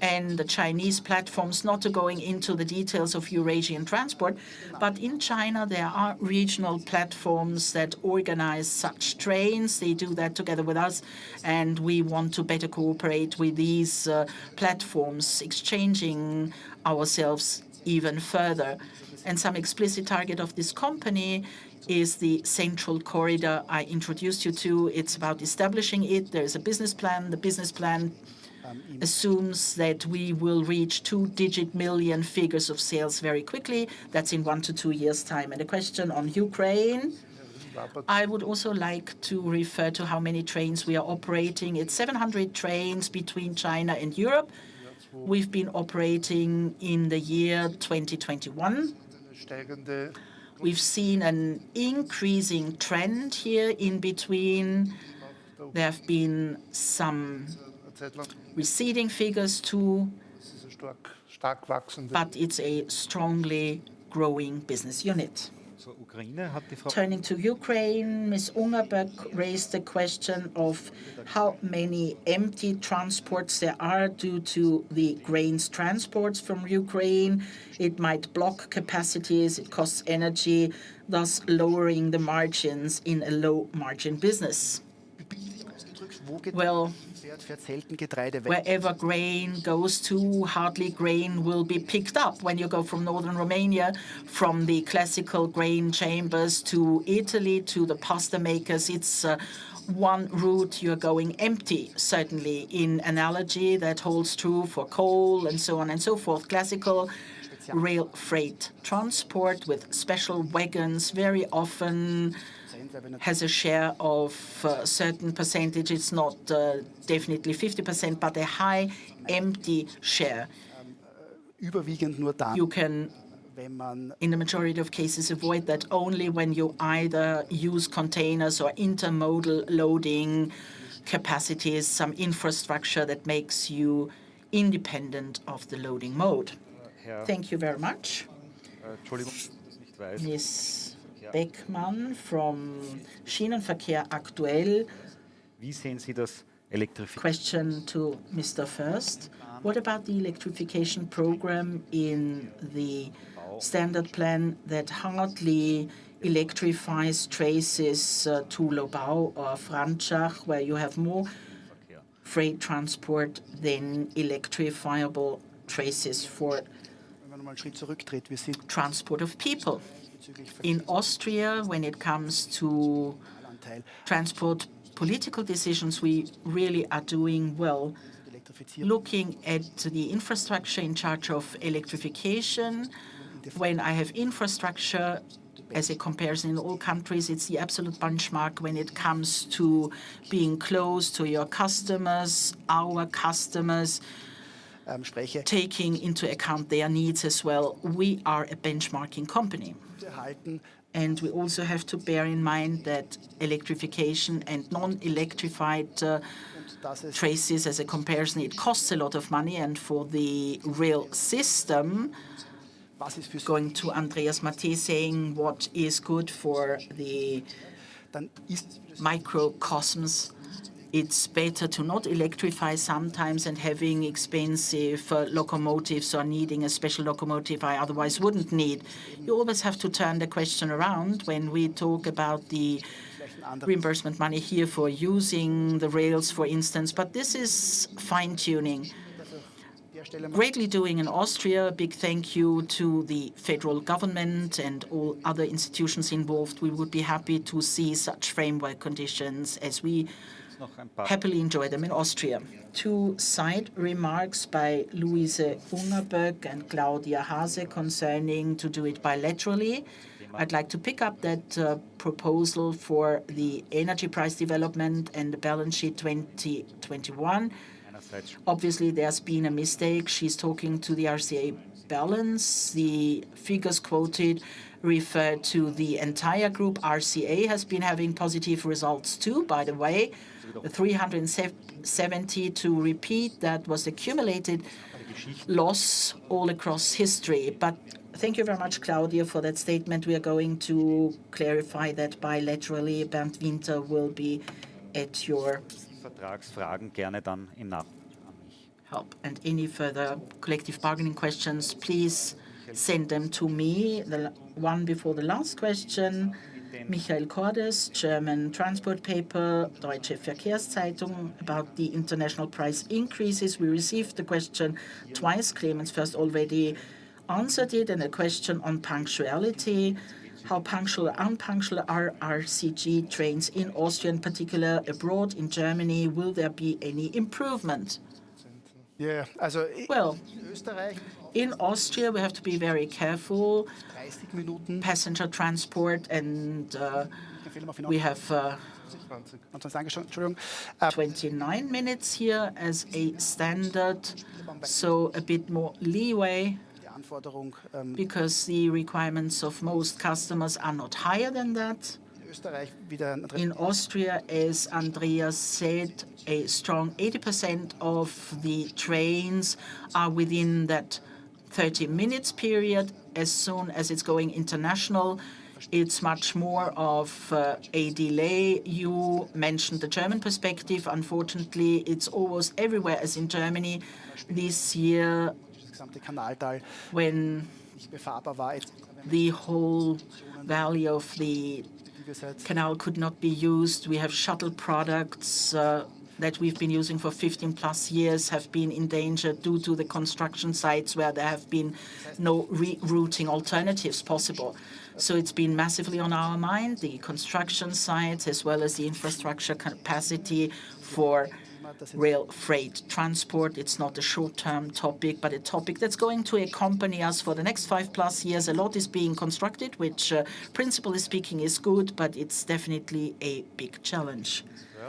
S5: and the Chinese platforms, not to going into the details of Eurasian transport, but in China there are regional platforms that organize such trains. They do that together with us, and we want to better cooperate with these platforms, exchanging ourselves even further. And some explicit target of this company is the central corridor I introduced you to. It's about establishing it. There is a business plan. The business plan assumes that we will reach two-digit million figures of sales very quickly. That's in 1 to 2 years' time. And a question on Ukraine, I would also like to refer to how many trains we are operating. It's 700 trains between China and Europe. We've been operating in the year 2021. We've seen an increasing trend here in between. There have been some receding figures too, but it's a strongly growing business unit.
S1: zur Ukraine hat die Frau
S5: Turning to Ukraine, Ms. Ungerböck raised the question of how many empty transports there are due to the grains transports from Ukraine. It might block capacities, it costs energy, thus lowering the margins in a low-margin business. Well, wherever grain goes to, hardly grain will be picked up. When you go from northern Romania, from the classical grain chambers to Italy, to the pasta makers, it's one route you're going empty, certainly. In analogy, that holds true for coal and so on and so forth. Classical rail freight transport with special wagons very often has a share of a certain percentage. It's not definitely 50%, but a high empty share. You can, in the majority of cases, avoid that only when you either use containers or intermodal loading capacities, some infrastructure that makes you independent of the loading mode. Thank you very much.
S1: Entschuldigung, das nicht weiß.
S5: Ms. Beckmann from Schienenverkehr aktuell.
S1: Wie sehen Sie das Elektrifizieren?
S5: Question to Mr. First. What about the electrification program in the standard plan that hardly electrifies traces to Lobau or Franschach, where you have more freight transport than electrifiable traces for transport of people? In Austria, when it comes to transport political decisions, we really are doing well. Looking at the infrastructure in charge of electrification, when I have infrastructure as a comparison in all countries, it's the absolute benchmark when it comes to being close to your customers, our customers, taking into account their needs as well. We are a benchmarking company. And we also have to bear in mind that electrification and non-electrified traces, as a comparison, it costs a lot of money. And for the rail system, going to Andreas Mattei saying what is good for the microcosms, it's better to not electrify sometimes and having expensive locomotives or needing a special locomotive I otherwise wouldn't need. You always have to turn the question around when we talk about the reimbursement money here for using the rails, for instance, but this is fine-tuning. greatly doing in Austria. A big thank you to the federal government and all other institutions involved. We would be happy to see such framework conditions as we happily enjoy them in Austria. Two side remarks by Luise Ungerböck and Claudia Hase concerning to do it bilaterally. I'd like to pick up that proposal for the energy price development and the balance sheet 2021. Obviously, there's been a mistake. She's talking to the RCA balance. The figures quoted refer to the entire group. RCA has been having positive results too, by the way. The 370, to repeat, that was accumulated loss all across history. But thank you very much, Claudia, for that statement. We are going to clarify that bilaterally. Bernd Winter will be at your
S1: Vertragsfragen gerne dann im Nachhinein an mich.
S5: help. And any further collective bargaining questions, please send them to me. The one before the last question, Michael Cordes, German transport paper, Deutsche Verkehrszeitung, about the international price increases. We received the question twice. Clemens first already answered it, and a question on punctuality. How punctual or unpunctual are RCG trains in Austria, in particular abroad, in Germany? Will there be any improvement?
S4: Ja, also
S5: Well,
S4: in Österreich
S5: in Austria, we have to be very careful.
S4: 30 Minuten.
S5: Passenger transport, and we have 29 minutes here as a standard, so a bit more leeway
S4: Die Anforderung
S5: because the requirements of most customers are not higher than that.
S4: in Österreich wieder
S5: In Austria, as Andreas said, a strong 80% of the trains are within that 30 minutes period. As soon as it's going international, it's much more of a delay. You mentioned the German perspective. Unfortunately, it's almost everywhere as in Germany. This year,
S4: das gesamte Kanaltal
S5: when
S4: nicht befahrbar war,
S5: the whole valley of the canal could not be used. We have shuttle products that we've been using for 15 plus years have been in danger due to the construction sites where there have been no rerouting alternatives possible. So it's been massively on our mind, the construction sites as well as the infrastructure capacity for rail freight transport. It's not a short-term topic, but a topic that's going to accompany us for the next 5+ years. A lot is being constructed, which, principally speaking, is good, but it's definitely a big challenge.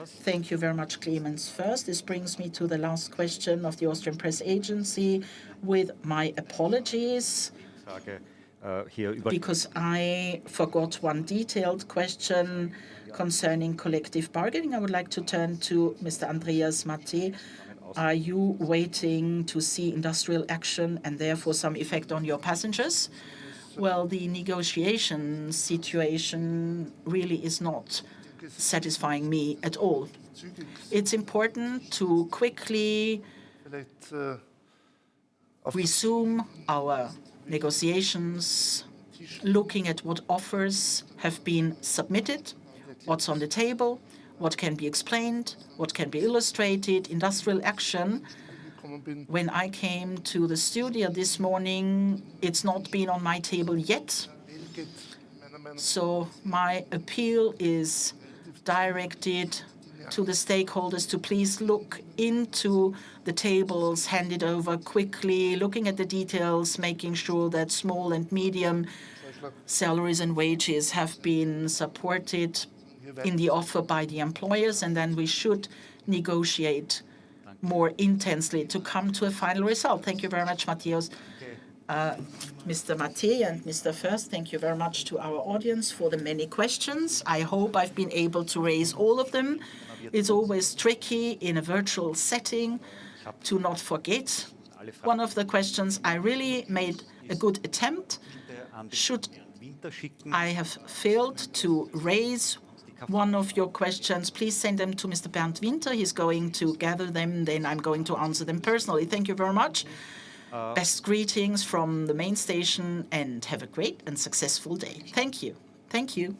S5: Thank you very much, Clemens. First, this brings me to the last question of the Austrian Press Agency, with my apologies, because I forgot one detailed question concerning collective bargaining. I would like to turn to Mr. Andreas Matte. Are you waiting to see industrial action and therefore some effect on your passengers? Well, the negotiation situation really is not satisfying me at all. It's important to quickly resume our negotiations, looking at what offers have been submitted, what's on the table, what can be explained, what can be illustrated, industrial action. When I came to the studio this morning, it's not been on my table yet. So my appeal is directed to the stakeholders to please look into the tables handed over quickly, looking at the details, making sure that small and medium salaries and wages have been supported in the offer by the employers, and then we should negotiate more intensely to come to a final result. Thank you very much, Matthias. Mr. Matte and Mr. First, thank you very much to our audience for the many questions. I hope I've been able to raise all of them. It's always tricky in a virtual setting to not forget one of the questions. I really made a good attempt. Should I have failed to raise one of your questions, please send them to Mr. Bernd Winter. He's going to gather them, then I'm going to answer them personally. Thank you very much. Best greetings from the main station, and have a great and successful day. Thank you. Thank you.